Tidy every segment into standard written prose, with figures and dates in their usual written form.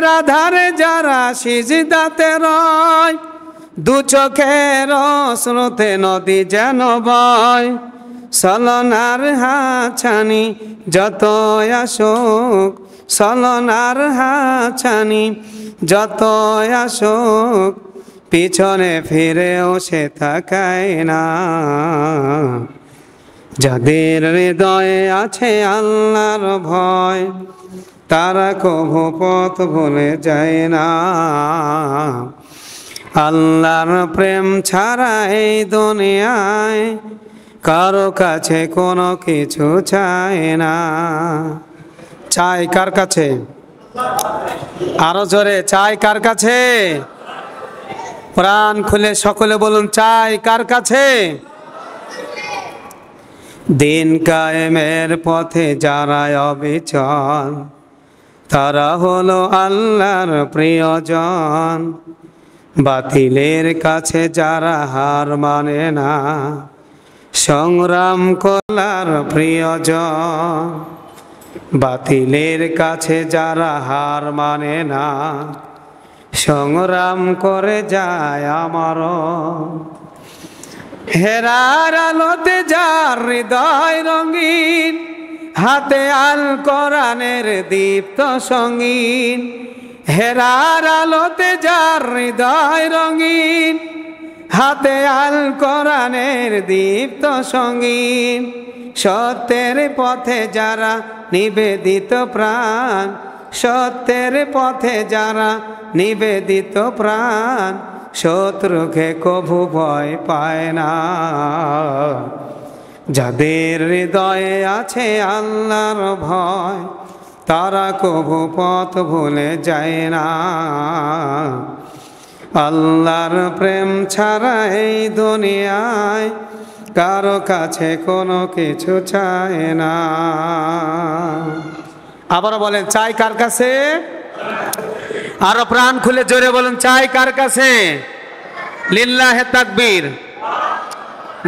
রাতের আধারে যারা সিজদাতে রয়, দু চোখের স্রোতে নদী যেন বয়। ছলনার হাছানি যত আসুক, ছলনার হাছানি যত আসুক, পিছনে ফিরেও সে তাকায় না। যাদের হৃদয়ে আছে আল্লাহর ভয়, তারা কভু পথ ভুলে যায় না। আল্লাহর প্রেম ছাড়া এই দুনিয়ায় কারো কাছে কোনো কিছু চায় না। চাই কার কাছে? আরো জোরে, চাই কার কাছে? প্রাণ খুলে সকলে বলুন, চাই কার কাছে? দিন কায়েমের পথে যারা অবিচল, তারা হলো আল্লাহর প্রিয়জন। বাতিলের কাছে যারা হার মানে না, সংগ্রাম করার প্রিয়জন। বাতিলের কাছে যারা হার মানে না, সংগ্রাম করে যায় আমারও। হেরার আলোতে যার হৃদয় রঙিন, হাতে আল কোরআনের দীপ্ত সঙ্গীন। হেরার আলোতে যার হৃদয় রঙিন, হাতে আল কোরআনের দীপ্ত সঙ্গীন। সত্যের পথে যারা নিবেদিত প্রাণ, সত্যের পথে যারা নিবেদিত প্রাণ, শত্রুকে কভু ভয় পায় না। যাদের হৃদয়ে আছে আল্লাহর ভয়, তারা কভু পথ ভুলে যায় না। আল্লাহর প্রেম ছাড়া এই দুনিয়ায় কারো কাছে কোনো কিছু চায় না। আবার বলেন, চাই কার কাছে? আরো প্রাণ খুলে জোরে বলেন, চাই কার কাছে? লিল্লাহে তাকবীর,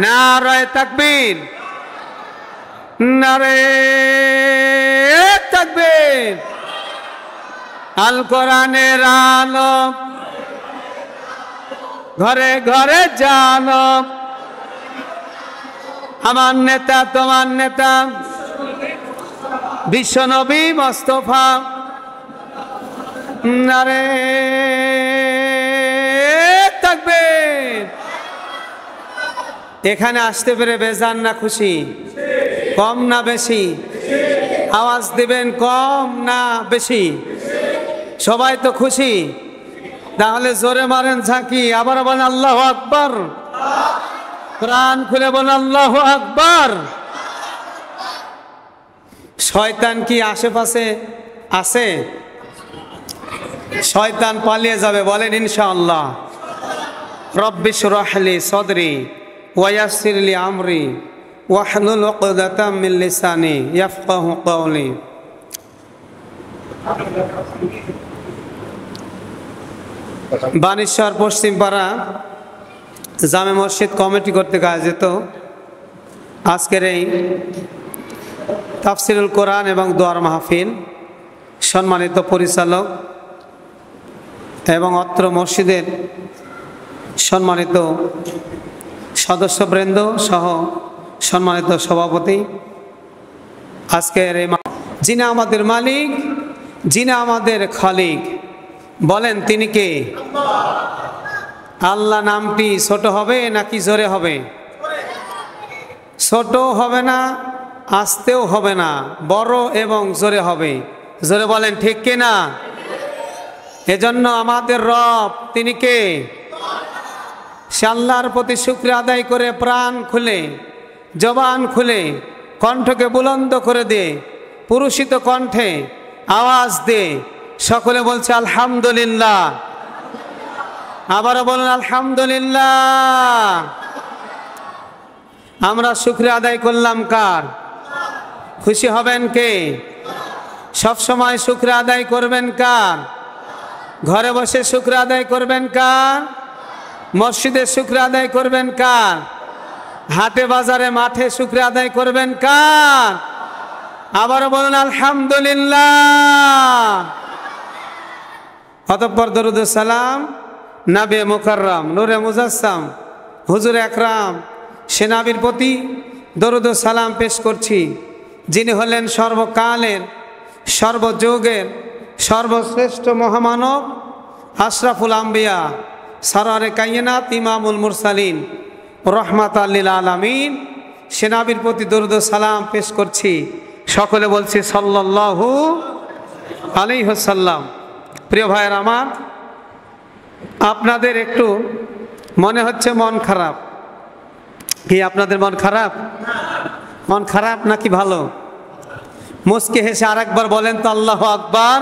নারায়ে তাকবীর, নারায়ে তাকবীর। আল কোরআনের আলো ঘরে ঘরে জানো, আমার নেতা তোমার নেতা বিশ্বনবী মুস্তাফা। নারায়ে তাকবীর। এখানে আসতে পেরে বেজান না খুশি? কম না বেশি? আওয়াজ দিবেন, কম না বেশি? সবাই তো খুশি? তাহলে জোরে মারেন ঝাঁকি, আবার বলেন আল্লাহু আকবার। প্রাণ খুলে বলেন আল্লাহু আকবার। শয়তান কি আশেপাশে আছে? শয়তান পালিয়ে যাবে, বলেন ইনশাআল্লাহ। রব্বি শরহ লি সদরি ওয়া ইয়াসসির লি আমরি ওয়াহলুল উকদাতাম মিন লিসানি ইয়াফকাহু কওলি। বানেশ্বর পশ্চিমপাড়া জামে মসজিদ কমিটি কর্তৃক আয়োজিত আজকের এই তাফসিরুল কোরআন এবং দোয়ার মাহফিল, সম্মানিত পরিচালক এবং অত্র মসজিদের সম্মানিত সদস্যবৃন্দ সহ সম্মানিত সভাপতি, আজকের এই যিনি আমাদের মালিক, যিনি আমাদের খালিক, বলেন তিনি কে? আল্লাহ নামটি ছোট হবে নাকি জোরে হবে? ছোট হবে না, আস্তেও হবে না, বড় এবং জোরে হবে। জোরে বলেন ঠিক কিনা? এজন্য আমাদের রব তিনি কে? সে আল্লাহর প্রতি শুকরিয়া আদায় করে প্রাণ খুলে, জবান খুলে, কণ্ঠকে বুলন্দ করে দে, পুরুষিত কণ্ঠে আওয়াজ দে, সকলে বলছে আলহামদুলিল্লাহ। আবারও বলুন আলহামদুলিল্লাহ। আমরা শুকরিয়া আদায় করলাম কার? খুশি হবেন কে? সব সময় শুকরিয়া আদায় করবেন কার? ঘরে বসে শুকরিয়া আদায় করবেন কার? মসজিদে শুকরিয়া আদায় করবেন কার? হাটে বাজারে মাঠে শুকরিয়া আদায় করবেন কার? আবারও বলুন আলহামদুলিল্লাহ। অতঃপর দরুদ সালাম নাবে মুকাররম নূরে মুজাসসাম হুজুর আকরাম সে নবীর প্রতি দরুদ সালাম পেশ করছি, যিনি হলেন সর্বকালের সর্বযুগের সর্বশ্রেষ্ঠ মহামানব, আশরাফুল আম্বিয়া, সরওয়ারে কায়নাত, ইমামুল মুরসালিন, রহমাতাল লিল আলামিন। সে নবীর প্রতি দরুদ সালাম পেশ করছি। সকলে বলছি সাল্লাল্লাহু আলাইহি ওয়াসাল্লাম। প্রিয় ভাইয়ের আমার, আপনাদের একটু মনে হচ্ছে মন খারাপ। কি আপনাদের মন খারাপ? মন খারাপ নাকি ভালো? মুচকে হেসে আরেকবার বলেন তো আল্লাহু আকবার।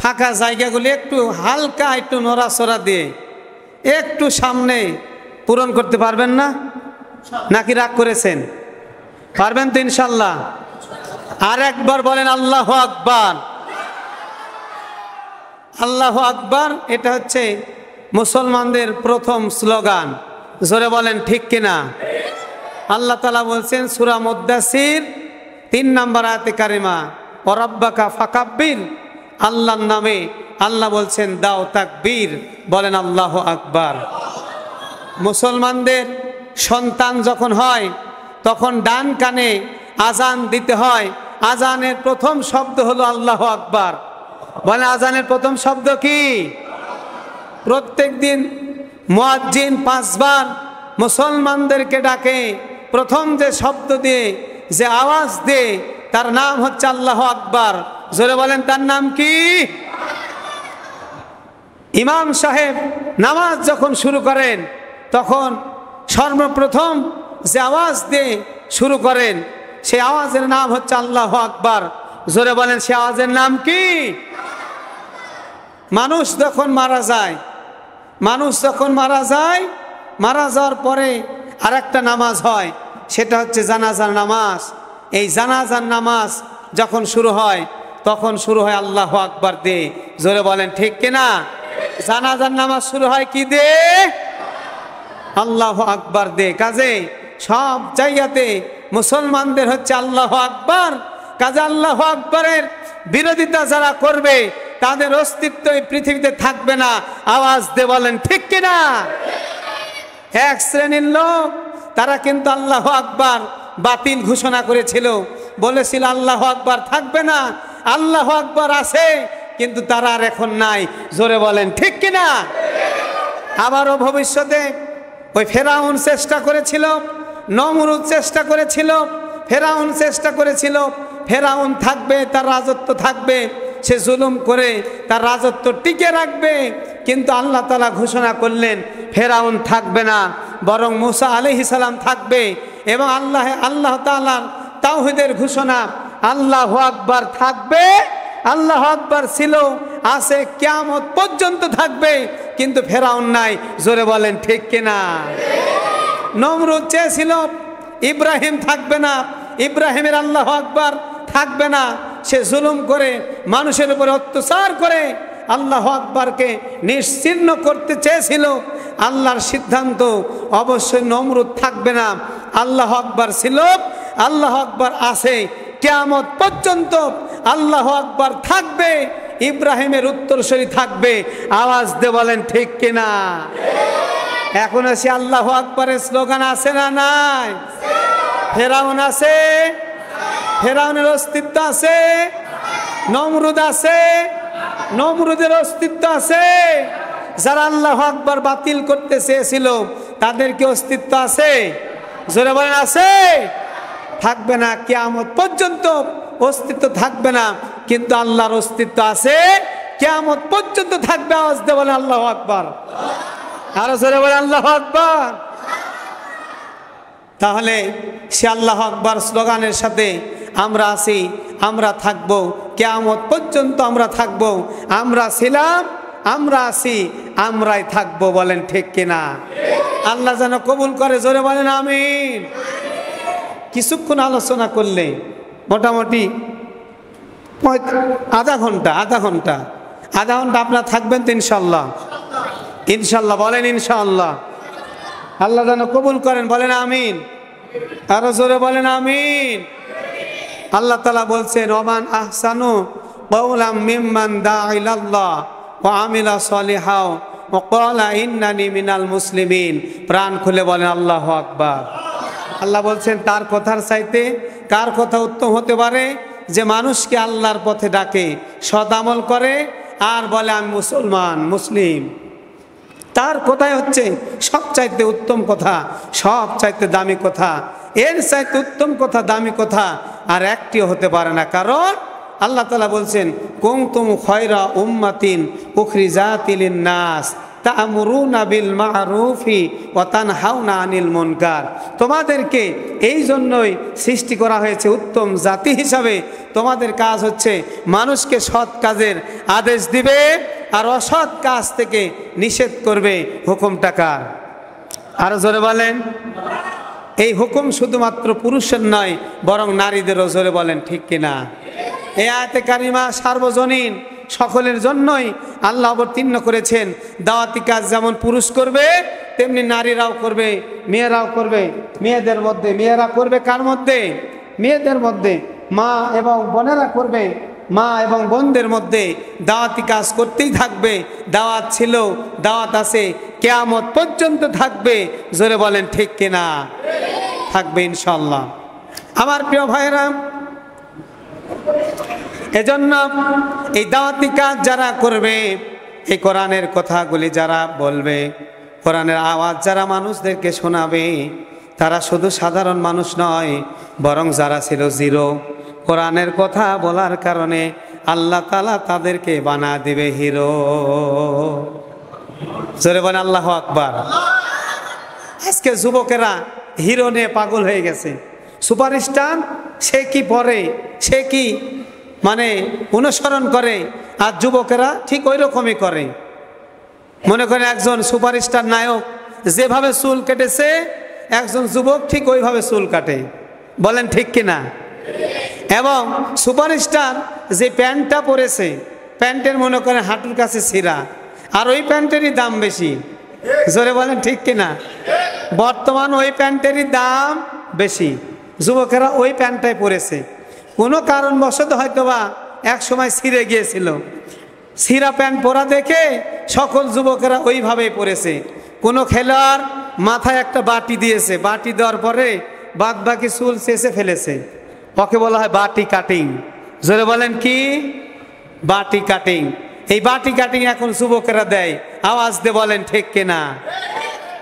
ফাঁকা জায়গাগুলি একটু হালকা একটু নড়াচড়া দিয়ে একটু সামনে পূরণ করতে পারবেন না? নাকি রাগ করেছেন? পারবেন তো ইনশাল্লাহ? আর একবার বলেন আল্লাহু আকবার। আল্লাহু আকবার এটা হচ্ছে মুসলমানদের প্রথম স্লোগান। জোরে বলেন ঠিক কিনা? আল্লাহ তাআলা বলছেন সূরা মুদ্দাসির 3 নম্বর আয়াতে কারিমা, ওয়া রাব্বাকা ফাকাব্বির। আল্লাহর নামে আল্লাহ বলছেন দাও তাকবীর, বলেন আল্লাহু আকবার। মুসলমানদের সন্তান যখন হয় তখন ডান কানে আজান দিতে হয়। আজানের প্রথম শব্দ হলো আল্লাহু আকবার। বলে আজানের প্রথম শব্দ কি? প্রত্যেক দিন মুয়াজ্জিন 5 বার মুসলমানদেরকে ডাকে। প্রথম যে শব্দ দিয়ে যে আওয়াজ দিয়ে তার নাম হচ্ছে আল্লাহু আকবার। জোরে বলেন তার নাম কি? ইমাম সাহেব নামাজ যখন শুরু করেন তখন সর্বপ্রথম যে আওয়াজ দিয়ে শুরু করেন সেই আওয়াজের নাম হচ্ছে আল্লাহু আকবার। জোরে বলেন সে আওয়াজের নাম কি? মানুষ যখন মারা যায়, মারা যাওয়ার পরে আরেকটা নামাজ হয়, সেটা হচ্ছে জানাজার নামাজ। এই জানাজার নামাজ যখন শুরু হয় তখন শুরু হয় আল্লাহু আকবার দিয়ে। জোরে বলেন ঠিক কিনা? জানাজার নামাজ শুরু হয় কি দিয়ে? আল্লাহু আকবার দিয়ে। কাজে সব জায়গাতে মুসলমানদের হচ্ছে আল্লাহু আকবার। কাজে আল্লাহু আকবারের বিরোধিতা যারা করবে তাদের অস্তিত্ব এই পৃথিবীতে থাকবে না। আওয়াজ দিয়ে বলেন ঠিক কিনা? এক শ্রেণীর লোক তারা কিন্তু আল্লাহু আকবার বাতিল ঘোষণা করেছিল, বলেছিল আল্লাহু আকবার থাকবে না, আল্লাহু আকবার আছে কিন্তু তারা আর এখন নাই। জোরে বলেন ঠিক কিনা? আবারও ভবিষ্যতে ওই ফেরাউন চেষ্টা করেছিল, নমরুদ চেষ্টা করেছিল, ফেরাউন চেষ্টা করেছিল ফেরাউন থাকবে, তার রাজত্ব থাকবে, সে জুলুম করে তার রাজত্ব টিকে রাখবে। কিন্তু আল্লাহ তাআলা ঘোষণা করলেন ফেরাউন থাকবে না, বরং মুসা আলাইহিস সালাম থাকবে। এবং আল্লাহ তাআলার তাওহীদের ঘোষণা আল্লাহু আকবার থাকবে। আল্লাহু আকবার ছিল, আছে, কিয়ামত পর্যন্ত থাকবে, কিন্তু ফেরাউন নাই। জোরে বলেন ঠিক কিনা? নমরুদ চেয়েছিল ইব্রাহিম থাকবে না, ইব্রাহিমের আল্লাহু আকবার থাকবে না। সে জুলুম করে মানুষের উপরে অত্যাচার করে আল্লাহু আকবারকে নিশ্চিহ্ন করতে চেয়েছিল। আল্লাহর সিদ্ধান্ত অবশ্যই নমরুদ থাকবে না, আল্লাহু আকবার ছিল, আল্লাহু আকবার আছে, কিয়ামত পর্যন্ত আল্লাহু আকবার থাকবে, ইব্রাহিমের উত্তরসূরি থাকবে। আওয়াজ দিয়ে বলেন ঠিক কিনা? এখনো সে আল্লাহু আকবারের স্লোগান আছে না নাই? ফেরাউন আছে, ফেরাউনের অস্তিত্ব আছে, নমরুদ আছে, নমরুদের অস্তিত্ব আছে। যারা আল্লাহু আকবার বাতিল করতে চেয়েছিল তাদের কি অস্তিত্ব আছে? জোরে বলেন আছে? থাকবে না, কিয়ামত পর্যন্ত অস্তিত্ব থাকবে না, কিন্তু আল্লাহর অস্তিত্ব আছে, কিয়ামত পর্যন্ত থাকবে। আওয়াজ দিয়ে বলেন আল্লাহু আকবার। আরো জোরে বলেন আল্লাহু আকবার। তাহলে সে আল্লাহু আকবার স্লোগানের সাথে আমরা আছি, আমরা থাকব, কিয়ামত পর্যন্ত আমরা থাকব। আমরা ছিলাম, আমরা আছি, আমরাই থাকব। বলেন ঠিক কিনা? আল্লাহ যেন কবুল করে। জোরে বলেন আমিন। কিছুক্ষণ আলোচনা করলে মোটামুটি আধা ঘন্টা আপনারা থাকবেন তো ইনশাল্লাহ? ইনশাল্লাহ বলেন ইনশাল্লাহ। আল্লাহ যেন কবুল করেন। বলেন আমিন। আরো জোরে বলেন আমিন। আল্লাহ তাআলা বলছেন ওমান আহসানু قولا ممن دعا إلى الله وعمل صالحا وقال إنني من المسلمين প্রাণ খুলে বলেন আল্লাহু আকবার। আল্লাহ বলছেন তার কথার চাইতে কার কথা উত্তম হতে পারে? যে মানুষকে আল্লাহর পথে ডাকে, সৎ আমল করে আর বলে আমি মুসলমান মুসলিম, তার কথাই হচ্ছে সবচাইতে উত্তম কথা, সবচাইতে দামি কথা। এর চাইতে উত্তম কথা, দামি কথা আর একটিও হতে পারে না। কারণ আল্লাহ তাআলা বলছেন কুনতুম খায়রা উম্মাতিন উখরিজাত লিন-নাস তা'মুরুনা বিল মা'রুফি ওয়া তানহাউনা আনিল মুনকার। তোমাদেরকে এই জন্যই সৃষ্টি করা হয়েছে উত্তম জাতি হিসাবে। তোমাদের কাজ হচ্ছে মানুষকে সৎ কাজের আদেশ দিবে আর অসৎ কাজ থেকে নিষেধ করবে। হুকুমটা কার? আরো জোরে বলেন। এই হুকুম শুধুমাত্র পুরুষের নয়, বরং নারীদেরও। জোরে বলেন ঠিক কিনা? এই আয়াতে কারিমা সার্বজনীন, সকলের জন্যই আল্লাহ অবতীর্ণ করেছেন। দাওয়াতি কাজ যেমন পুরুষ করবে তেমনি নারীরাও করবে, মেয়েরাও করবে। মেয়েদের মধ্যে মেয়েরা করবে কার মধ্যে? মেয়েদের মধ্যে। মা এবং বোনেরা করবে, মা এবং বোনদের মধ্যে দাওয়াতি কাজ করতেই থাকবে। দাওয়াত ছিল, দাওয়াত আছে, কিয়ামত পর্যন্ত থাকবে। জোরে বলেন ঠিক কিনা? থাকবে ইনশাআল্লাহ। আমার প্রিয় ভাইরা, এজন্য এই দাওয়াতি কাজ যারা করবে, এই কোরআনের কথাগুলি যারা বলবে, কোরআনের আওয়াজ যারা মানুষদেরকে শোনাবে, তারা শুধু সাধারণ মানুষ নয়, বরং যারা ছিল জিরো, কোরআনের কথা বলার কারণে আল্লাহ তাআলা তাদেরকে বানা দিবে হিরো। জোরে বলেন আল্লাহু আকবার। আজকে যুবকেরা হিরো নিয়ে পাগল হয়ে গেছে। সুপারস্টার সে কি পড়ে, সে কি মানে অনুসরণ করে, আর যুবকেরা ঠিক ওই রকমই করে। মনে করেন একজন সুপারস্টার নায়ক যেভাবে চুল কেটেছে, একজন যুবক ঠিক ওইভাবে চুল কাটে। বলেন ঠিক কিনা? এবং সুপারস্টার যে প্যান্টটা পরেছে, প্যান্টের মনে করেন হাঁটুর কাছে ছিঁড়া, আর ওই প্যান্টেরই দাম বেশি। জোরে বলেন ঠিক কিনা? বর্তমান ওই প্যান্টেরই দাম বেশি, যুবকেরা ওই প্যান্টটাই পরেছে। কোনো কারণবশত হয়তোবা এক সময় ছিঁড়ে গিয়েছিল, ছিঁড়া প্যান্ট পরা দেখে সকল যুবকেরা ওইভাবেই পরেছে। কোনো খেলোয়াড় মাথায় একটা বাটি দিয়েছে, বাটি দেওয়ার পরে বাদ বাকি চুল চেঁচে ফেলেছে, ওকে বলা হয় বাটি কাটিং। জোরে বলেন কি? বাটি কাটিং। এই বাটি কাটিং এখন যুবকেরা দেয়, আওয়াজ দিয়ে বলেন ঠিক কিনা?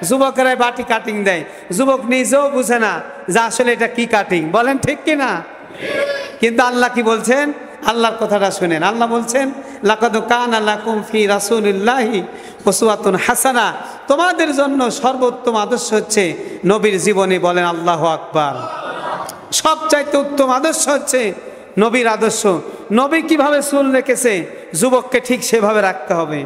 যুবকেরাই বাটি কাটিং দেয়, যুবক নিজেও বুঝে না যে আসলে এটা কি কাটিং। বলেন ঠিক কিনা? কিন্তু আল্লাহ কি বলছেন? আল্লাহর কথাটা শুনেন। আল্লাহ বলছেন লাকাদ কানা লাকুম ফি রাসূলিল্লাহি উসওয়াতুন হাসানা, তোমাদের জন্য সর্বোত্তম আদর্শ হচ্ছে নবীর জীবনী। বলেন আল্লাহু আকবার। সবচাইতে উত্তম আদর্শ হচ্ছে নবীর আদর্শ। নবী কিভাবে চুল রেখেছে, যুবককে ঠিক সেভাবে রাখতে হবে।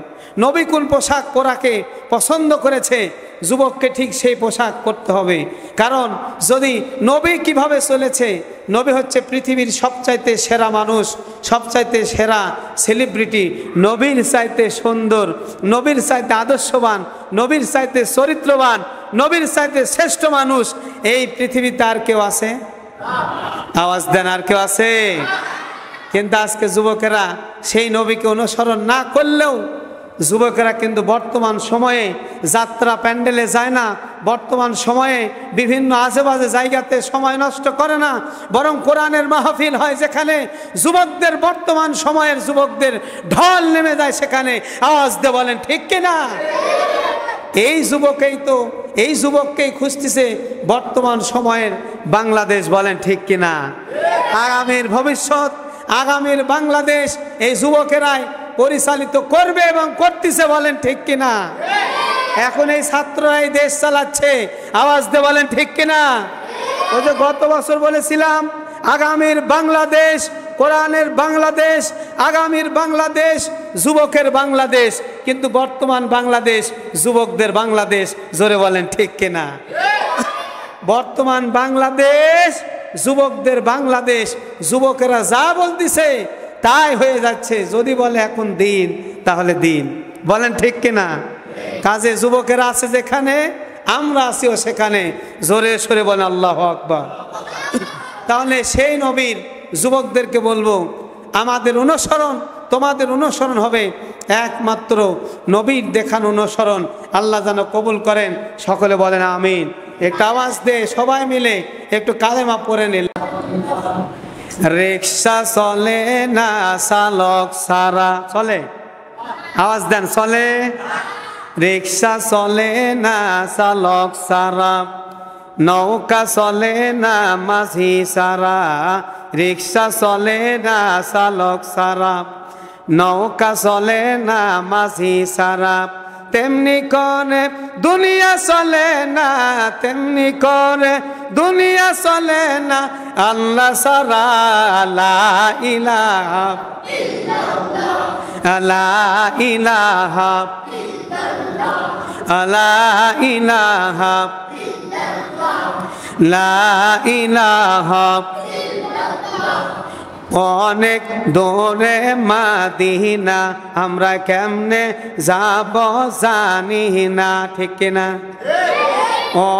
নবী কোন পোশাক পরাকে পছন্দ করেছে, যুবককে ঠিক সেই পোশাক পরতে হবে। কারণ যদি নবী কিভাবে চলেছে, নবী হচ্ছে পৃথিবীর সবচাইতে সেরা মানুষ, সবচাইতে সেরা সেলিব্রিটি, নবীর চাইতে সুন্দর, নবীর চাইতে আদর্শবান, নবীর চাইতে চরিত্রবান, নবীর চাইতে শ্রেষ্ঠ মানুষ এই পৃথিবীতে আর কেউ আছে? আওয়াজ দেন, আর কেউ আছে? কিন্তু আজকে যুবকেরা সেই নবীকে অনুসরণ না করলেও, যুবকেরা কিন্তু বর্তমান সময়ে যাত্রা প্যান্ডেলে যায় না, বর্তমান সময়ে বিভিন্ন আজেবাজে জায়গাতে সময় নষ্ট করে না, বরং কোরআনের মাহফিল হয় যেখানে যুবকদের, বর্তমান সময়ের যুবকদের ঢল নেমে যায়, সেখানে আওয়াজ দিয়ে বলেন ঠিক কিনা? এই যুবককেই খুঁজতেছে বর্তমান সময়ের বাংলাদেশ। বলেন ঠিক কিনা? আগামীর ভবিষ্যৎ, আগামীর বাংলাদেশ এই যুবকেরাই পরিচালিত করবে এবং করতেছে। বলেন ঠিক কিনা? এখন এই ছাত্ররা এই দেশ চালাচ্ছে, আওয়াজ দিয়ে বলেন ঠিক কিনা? ওই যে গত বছর বলেছিলাম আগামীর বাংলাদেশ কোরআনের বাংলাদেশ, আগামীর বাংলাদেশ যুবকের বাংলাদেশ, কিন্তু বর্তমান বাংলাদেশ যুবকদের বাংলাদেশ। জোরে বলেন ঠিক কিনা? বর্তমান বাংলাদেশ যুবকদের বাংলাদেশ, যুবকেরা যা বলতেছে তাই হয়ে যাচ্ছে। যদি বলে এখন দিন, তাহলে দিন। বলেন ঠিক কিনা? কাজে যুবকেরা আছে যেখানে, আমরা আছিও সেখানে। জোরে সরে বলেন আল্লাহু আকবার। তাহলে সেই নবীর যুবকদেরকে বলবো, আমাদের অনুসরণ তোমাদের অনুসরণ হবে একমাত্র নবীর দেখানো অনুসরণ। আল্লাহ যেন কবুল করেন। সকলে বলেন আমিন। একটু আওয়াজ দে সবাই মিলে একটু কালেমা পড়ে নিল। রিক্সা চলে না চালক সারা, চলে? আওয়াজ দেন, চলে? রিক্সা চলে না চালক সারা, নৌকা চলে না মাঝি সারা। রিক্সা চলে না চালক সারা, নৌকা চলে না মাঝি সারা। তেমনি করে দুনিয়া চলে না, তেমনি করে দুনিয়া চলে না আল্লাহ সারা। লা ইলাহা ইল্লাল্লাহ, লা ইলাহা ইল্লাল্লাহ, লা ইলাহা ইল্লাল্লাহ, লা ইলাহা ইল্লাল্লাহ। অনেক দূরে মাদিনা, আমরা কেমনে যাব জানি না, ঠিক কিনা?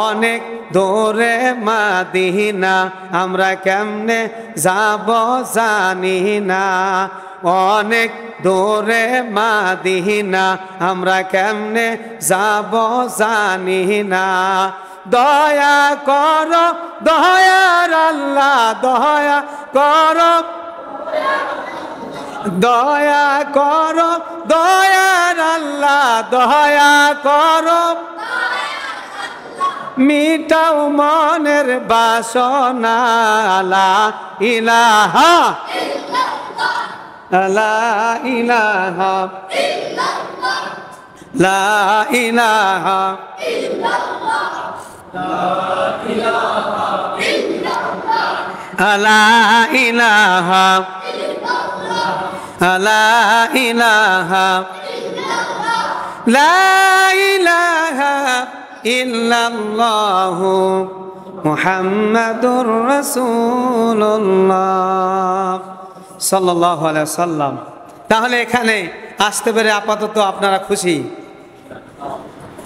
অনেক দূরে মাদিনা, আমরা কেমনে যাব জানি না। অনেক দূরে মাদিনা, আমরা কেমনে যাব জানি না। দয়া করো দয়ার আল্লাহ, দয়া করো, দয়া করো দয়ার আল্লাহ, দয়া করো। মিটাও মনের বাসনা, লা ইলাহা ইল্লাল্লাহ, লা ইলাহা ইল্লাল্লাহ, লা ইলাহা ইল্লাল্লাহ, লা ইলাহা ইল্লাল্লাহ, লা ইলাহা ইল্লাল্লাহ, লা ইলাহা ইল্লাল্লাহ, লা ইলাহা ইল্লাল্লাহু মুহাম্মাদুর রাসূলুল্লাহ সাল্লাল্লাহু আলাইহি ওয়াসাল্লাম। তাহলে এখানে আসতে পেরে আপাতত আপনারা খুশি?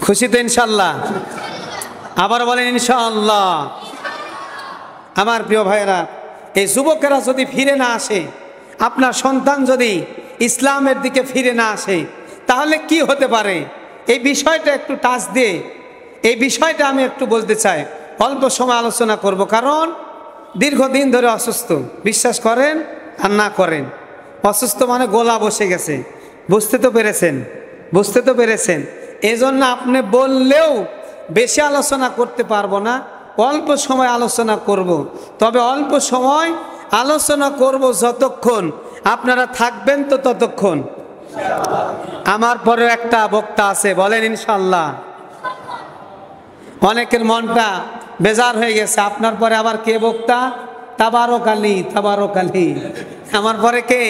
খুশি তো ইনশাআল্লাহ? আবার বলেন ইনশাআল্লাহ। আমার প্রিয় ভাইয়েরা, এই যুবকেরা যদি ফিরে না আসে, আপনার সন্তান যদি ইসলামের দিকে ফিরে না আসে, তাহলে কি হতে পারে? এই বিষয়টা একটু টাচ দিয়ে এই বিষয়টা আমি একটু বলতে চাই। অল্প সময় আলোচনা করব, কারণ দীর্ঘদিন ধরে অসুস্থ। বিশ্বাস করেন আর না করেন, অসুস্থ মানে গোলা বসে গেছে। বুঝতে তো পেরেছেন? বুঝতে তো পেরেছেন? এজন্য আপনি বললেও বেশি আলোচনা করতে পারবো না, অল্প সময় আলোচনা করব। তবে অল্প সময় আলোচনা করব যতক্ষণ আপনারা থাকবেন, তো ততক্ষণ। আমার পরে একটা বক্তা আছে, বলেন ইনশাআল্লাহ। অনেকের মনটা বেজার হয়ে গেছে, আপনার পরে আবার কে বক্তা? তাবারক আলী, তাবারক আলী। আমার পরে কে?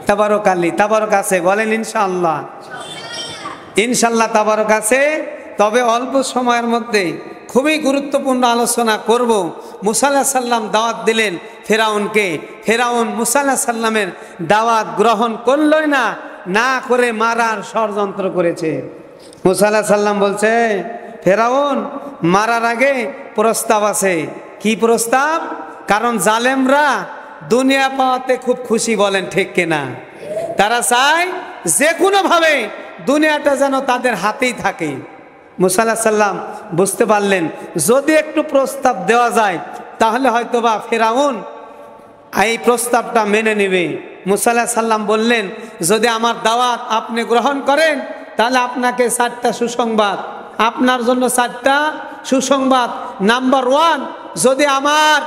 তাবারক আলী। তাবারক আছে, বলেন ইনশাআল্লাহ। ইনশাআল্লাহ তাবারক আছে। তবে অল্প সময়ের মধ্যে খুবই গুরুত্বপূর্ণ আলোচনা করব। মুসা আলাইহিস সালাম দাওয়াত দিলেন ফেরাউনকে। ফেরাউন মুসা আলাইহিস সালামের দাওয়াত গ্রহণ করলই না, না করে মারার ষড়যন্ত্র করেছে। মুসা আলাইহিস সালাম বলছে, ফেরাউন মারার আগে প্রস্তাব আছে। কি প্রস্তাব? কারণ জালেমরা দুনিয়া পাওয়াতে খুব খুশি, বলেন ঠিক কিনা? তারা চায় যে কোনোভাবে দুনিয়াটা যেন তাদের হাতেই থাকে। মুসা আলাইহিস সালাম বুঝতে পারলেন যদি একটু প্রস্তাব দেওয়া যায় তাহলে হয়তোবা ফেরাউন এই প্রস্তাবটা মেনে নেবে। মুসা আলাইহিস সালাম বললেন, যদি আমার দাওয়াত আপনি গ্রহণ করেন তাহলে আপনাকে 4টা সুসংবাদ, আপনার জন্য 4টা সুসংবাদ। নাম্বার 1, যদি আমার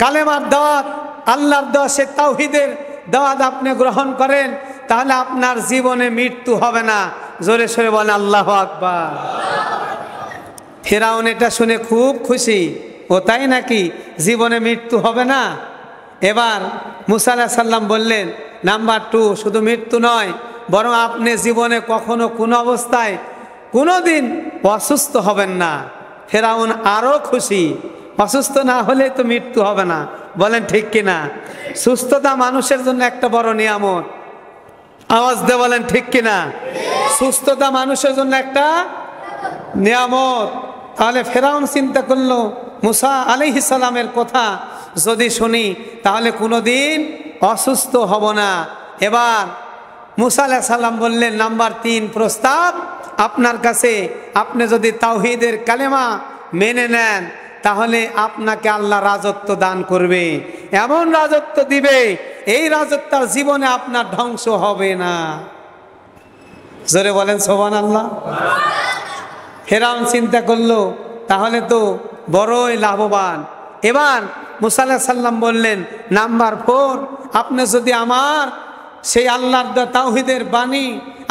কালেমার দাওয়াত, আল্লাহর দেওয়া সে তাওহীদের দাওয়াত আপনি গ্রহণ করেন তাহলে আপনার জীবনে মৃত্যু হবে না। জোরে সোরে বলেন আল্লাহু আকবার। ফেরাউন এটা শুনে খুব খুশি। ও তাই নাকি? জীবনে মৃত্যু হবে না? এবার মুসা আলাইহিস সালাম বললেন, নাম্বার 2, শুধু মৃত্যু নয়, বরং আপনি জীবনে কখনো কোনো অবস্থায় কোনোদিন অসুস্থ হবেন না। ফেরাউন আরো খুশি, অসুস্থ না হলে তো মৃত্যু হবে না, বলেন ঠিক কিনা? সুস্থতা মানুষের জন্য একটা বড় নিয়ামত। আওয়াজ দিয়ে বলেন ঠিক কিনা? সুস্থতা মানুষের জন্য একটা নিয়ামত। তাহলে ফেরাউন চিন্তা করলো, মুসা আলাইহিস সালামের কথা যদি শুনি তাহলে কোনোদিন অসুস্থ হব না। এবার মুসা আলাইহিস সালাম বললেন, নাম্বার 3 প্রস্তাব আপনার কাছে, আপনি যদি তাওহীদের কালেমা মেনে নেন তাহলে আপনাকে আল্লাহ রাজত্ব দান করবে, এমন রাজত্ব দিবে, এই রাজত্ব জীবনে আপনার ধ্বংস হবে না। জোরে বলেন সুবহানাল্লাহ। ফেরাউন চিন্তা করলো তাহলে তো বড়ই লাভবান। এবার মুসা আলাইহিস সালাম বললেন, নাম্বার 4 আপনি যদি আমার সেই আল্লাহর তাওহীদের বাণী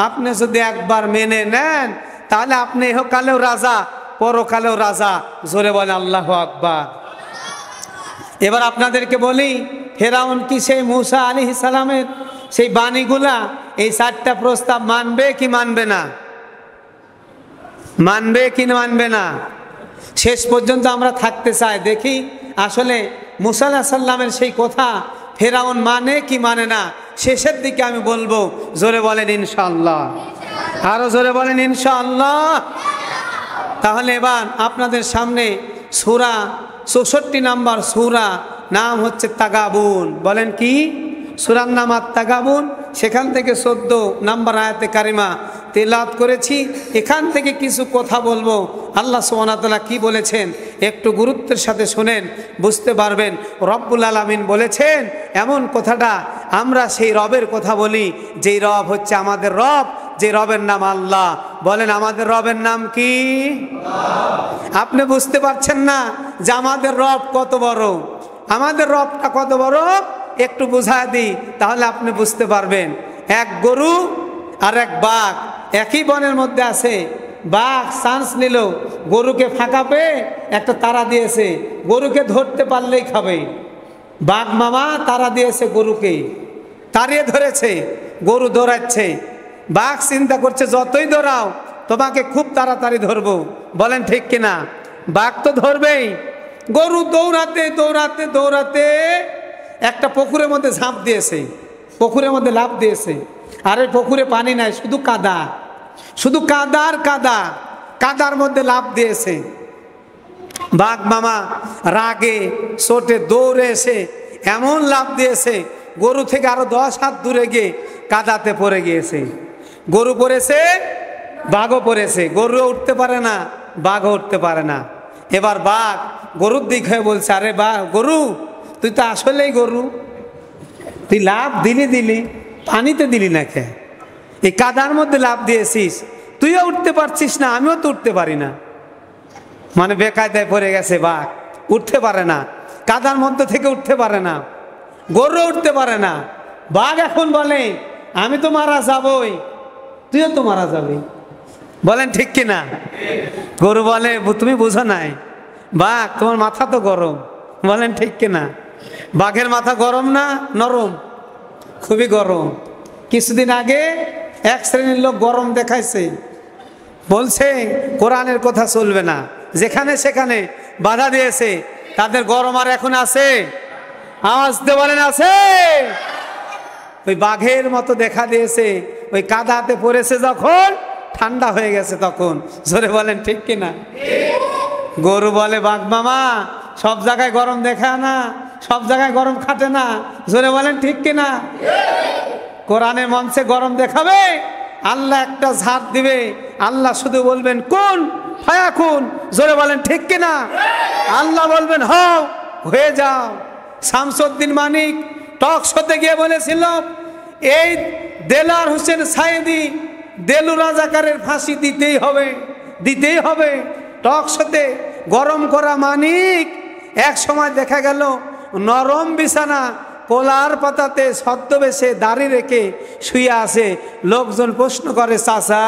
আপনি যদি একবার মেনে নেন তাহলে আপনি ইহকালেও রাজা পরকালেও রাজা। জোরে বলেন আল্লাহু আকবার। এবার আপনাদেরকে বলি, ফেরাউন কি সেই মুসা আলাইহিস সালামের সেই বাণীগুলা, এই 4টা প্রস্তাব মানবে কি মানবে না? মানবে কি মানবে না? শেষ পর্যন্ত আমরা থাকতে চাই, দেখি আসলে মুসা আলাইহিস সালামের সেই কথা ফেরাউন মানে কি মানে না। শেষের দিকে আমি বলবো, জোরে বলেন ইনশাআল্লাহ, আরো জোরে বলেন ইনশাআল্লাহ। তাহলে এবার আপনাদের সামনে সূরা 64 নাম্বার সূরা, নাম হচ্ছে তাগাবুন। বলেন কি? সূরার নাম আত-তাগাবুন। সেখান থেকে 14 নাম্বার আয়াতে কারিমা তেলাওয়াত করেছি। এখান থেকে কিছু কথা বলবো, আল্লাহ সুবহানাহু ওয়া তাআলা কি বলেছেন একটু গুরুত্বের সাথে শুনেন, বুঝতে পারবেন। রব্বুল আলামিন বলেছেন এমন কথাটা, আমরা সেই রবের কথা বলি যেই রব হচ্ছে আমাদের রব, যে রবের নাম আল্লাহ। বলেন আমাদের রবের নাম কি? আপনি বুঝতে পারছেন না যে আমাদের রব কত বড়? আমাদের রবটা কত বড় একটু বুঝায় দিই, তাহলে আপনি বুঝতে পারবেন। এক গরু আর এক বাঘ একই বনের মধ্যে আছে। বাঘ চান্স নিল, গরুকে ফাঁকা পেয়ে একটা তারা দিয়েছে, গরুকে ধরতে পারলেই খাবে। বাঘ মামা তারা দিয়েছে গরুকে, তাড়িয়ে ধরেছে, গরু দৌড়াচ্ছে। বাঘ চিন্তা করছে যতই দৌড়াও তোমাকে খুব তাড়াতাড়ি ধরবো। বলেন ঠিক কিনা? বাঘ তো ধরবেই। গরু দৌড়াতে দৌড়াতে দৌড়াতে একটা পুকুরের মধ্যে ঝাঁপ দিয়েছে, পুকুরের মধ্যে লাফ দিয়েছে। আর এই পুকুরে পানি নাই, শুধু কাদা, শুধু কাদা আর কাদা, কাদার মধ্যে লাফ দিয়েছে। বাঘ মামা রাগে চোটে দৌড়ে এসে এমন লাফ দিয়েছে, গরু থেকে আরো 10 হাত দূরে গিয়ে কাদাতে পড়ে গিয়েছে। গরু পড়েছে, বাঘও পড়েছে। গরুও উঠতে পারে না, বাঘও উঠতে পারে না। এবার বাঘ গরুর দিক হয়ে বলছে, আরে গরু তুই তো আসলেই গরু, তুই লাফ দিলি পানিতে দিলি না কে? এই কাদার মধ্যে লাফ দিয়েছিস, তুইও উঠতে পারছিস না, আমিও তো উঠতে পারি না। মানে বেকায়দায় পড়ে গেছে বাঘ, উঠতে পারে না, কাদার মধ্যে থেকে উঠতে পারে না, গরু উঠতে পারে না। বাঘ এখন বলে আমি তো মারা যাবই, তুইও তো মারা যাবি। বলেন ঠিক কিনা? গরু বলে তুমি বুঝো নাই, বাঘ তোমার মাথা তো গরম। বলেন ঠিক কিনা? বাঘের মাথা গরম না নরম? খুবই গরম। কিছুদিন আগে এক শ্রেণীর লোক গরম দেখাইছে, বলছে কোরআনের কথা চলবে না, যেখানে সেখানে বাধা দিয়েছে। তাদের গরম আর এখন আছে? আওয়াজ দিয়ে বলেন আছে? ওই বাঘের মতো দেখা দিয়েছে, ওই কাদাতে পড়েছে যখন ঠান্ডা হয়ে গেছে তখন। জোরে বলেন ঠিক কিনা? গরু বলে বাঘ মামা সব জায়গায় গরম দেখা না, সব জায়গায় গরম খাটে না। জোরে বলেন ঠিক কিনা? কোরআনের মঞ্চে গরম দেখাবে, আল্লাহ একটা ঝাড় দিবে, আল্লাহ শুধু বলবেন কোন ফায়াকুন। জোরে বলেন ঠিক কিনা? আল্লাহ বলবেন হও, হয়ে যাও। শামসুদ্দিন মানিক টক শোতে গিয়ে বলেছিল এই দেলার হোসেন সাইদি দেলু রাজাকারের ফাঁসি দিতেই হবে, দিতেই হবে। টক শোতে গরম করা মানিক এক সময় দেখা গেল নরম বিছানা কোলার পাতাতে ছদ্মবেশে দাড়ি রেখে শুয়ে আছে। লোকজন প্রশ্ন করে চাচা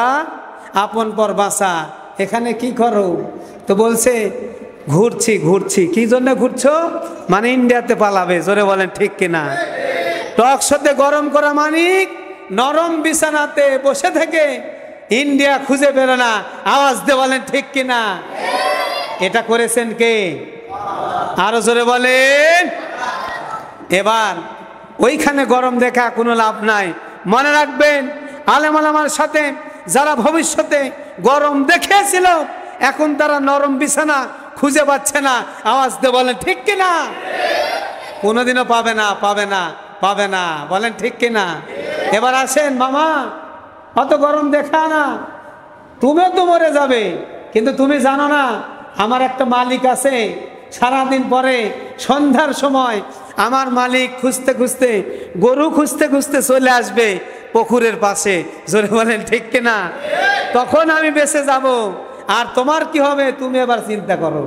আপন পর বাঁচা, এখানে কি করো? তো বলছে ঘুরছি ঘুরছি। কি জন্য ঘুরছো? মানে ইন্ডিয়াতে পালাবে। জোরে বলেন ঠিক কিনা? টক শোতে গরম করা মানিক নরম বিছানাতে বসে থেকে ইন্ডিয়া খুঁজে বেরো না। আওয়াজ দিয়ে বলেন ঠিক কিনা? এটা করেছেন কে? আরো জোরে বলেন। এবার ওইখানে গরম দেখা কোনো লাভ নাই। মনে রাখবেন আলেম ওলামার সাথে যারা ভবিষ্যতে গরম দেখেছিল এখন তারা নরম বিছানা খুঁজে পাচ্ছে না। আওয়াজ দিয়ে বলেন ঠিক কিনা? কোনোদিনও পাবে না, পাবে না। পাবে না। বলেন ঠিক কিনা? এবার আসেন মামা, অত গরম দেখা না, তুমিও তো মরে যাবে, কিন্তু তুমি জানো না আমার একটা মালিক আছে, সারাদিন পরে সন্ধ্যার সময় আমার মালিক খুঁজতে খুঁজতে, গরু খুঁজতে খুঁজতে চলে আসবে পুকুরের পাশে। জোরে বলেন ঠিক কিনা? তখন আমি বেঁচে যাব। আর তোমার কি হবে তুমি এবার চিন্তা করো।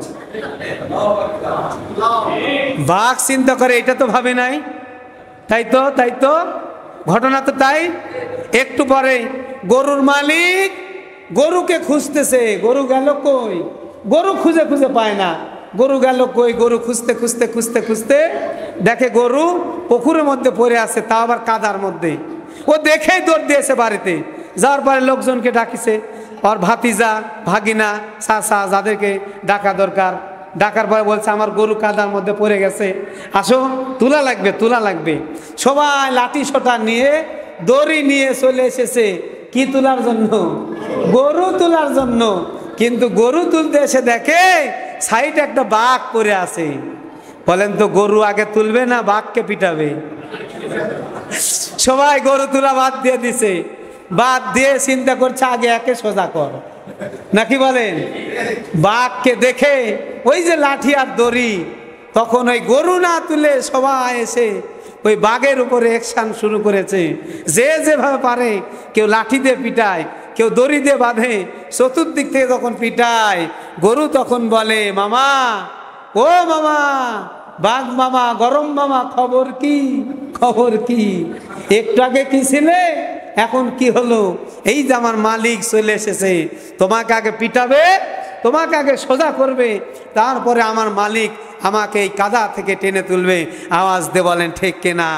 বাঘ চিন্তা করে, এটা তো ভাবে নাই, তাই তো ঘটনা তো তাই। একটু পরে গরুর মালিক গরুকে খুঁজতেছে, গরু গেল কই, গরু খুঁজে খুঁজে পায় না, গরু গেল কই, গরু খুঁজতে খুঁজতে খুঁজতে খুঁজতে দেখে গরু পুকুরের মধ্যে পড়ে আছে, তা আবার কাদার মধ্যে। ও দেখেই দৌড় দিয়েছে বাড়িতে, যাওয়ার পরে লোকজনকে ডাকিছে, আর ভাতিজা ভাগিনা চাচা যাদেরকে ডাকা দরকার, ডাকার পরে বলছে আমার গরু কাদার মধ্যে পড়ে গেছে, আসো তুলা লাগবে, তুলা লাগবে। সবাই লাঠি সোটা নিয়ে দড়ি নিয়ে চলে এসেছে, কি তোলার জন্য? গরু তোলার জন্য। কিন্তু গরু তুলতে এসে দেখে সাইডে একটা বাঘ পড়ে আছে। বলেন তো গরু আগে তুলবে না বাঘকে পিটাবে? সবাই গরু তোলা বাদ দিয়ে দিছে, বাদ দিয়ে চিন্তা করছে আগে একে সোজা কর, নাকি বলেন? বাঘকে দেখে ওই যে লাঠি আর দড়ি, তখন ওই গরু না তুলে সবাই এসে ওই বাঘের উপরে অ্যাকশন শুরু করেছে। যে যেভাবে পারে, কেউ লাঠি দিয়ে পিটায়, কেউ দড়ি দিয়ে বাঁধে, চতুর্দিক থেকে যখন পিটায়, গরু তখন বলে মামা, ও মামা, বাঘ মামা, গরম মামা, খবর কি, খবর কি? একটু আগে কি ছিলে, এখন কি হলো? এই যে আমার মালিক চলে এসেছে, তোমাকে আগে পিটাবে, তোমাকে আগে সোজা করবে, তারপরে আমার মালিক আমাকে এই কাদা থেকে টেনে তুলবে। আওয়াজ দিয়ে বলেন ঠিক কিনা?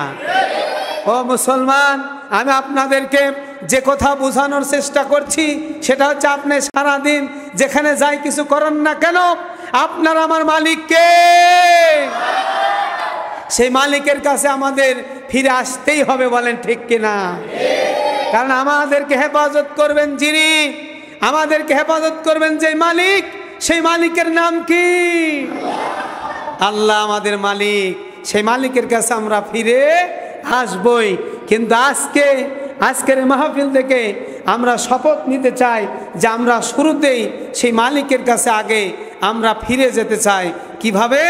ও মুসলমান, আমি আপনাদেরকে যে কথা বোঝানোর চেষ্টা করছি সেটা হচ্ছে, আপনি সারাদিন যেখানে যাই কিছু করেন না কেন, আপনার আমার মালিককে, সেই মালিকের কাছে আমাদের ফিরে আসতেই হবে। বলেন ঠিক কিনা? কারণ আমাদেরকে হেফাজত করবেন যিনি, আমাদেরকে হেফাজত করবেন যে মালিক, সেই মালিকের নাম কি? আল্লাহ আমাদের মালিক। সেই মালিকের কাছে আমরা ফিরে আসবই। কিন্তু আজকের মাহফিল থেকে আমরা শপথ নিতে চাই যে আমরা শুরুতেই সেই মালিকের কাছে আগে আমরা ফিরে যেতে চাই। কিভাবে?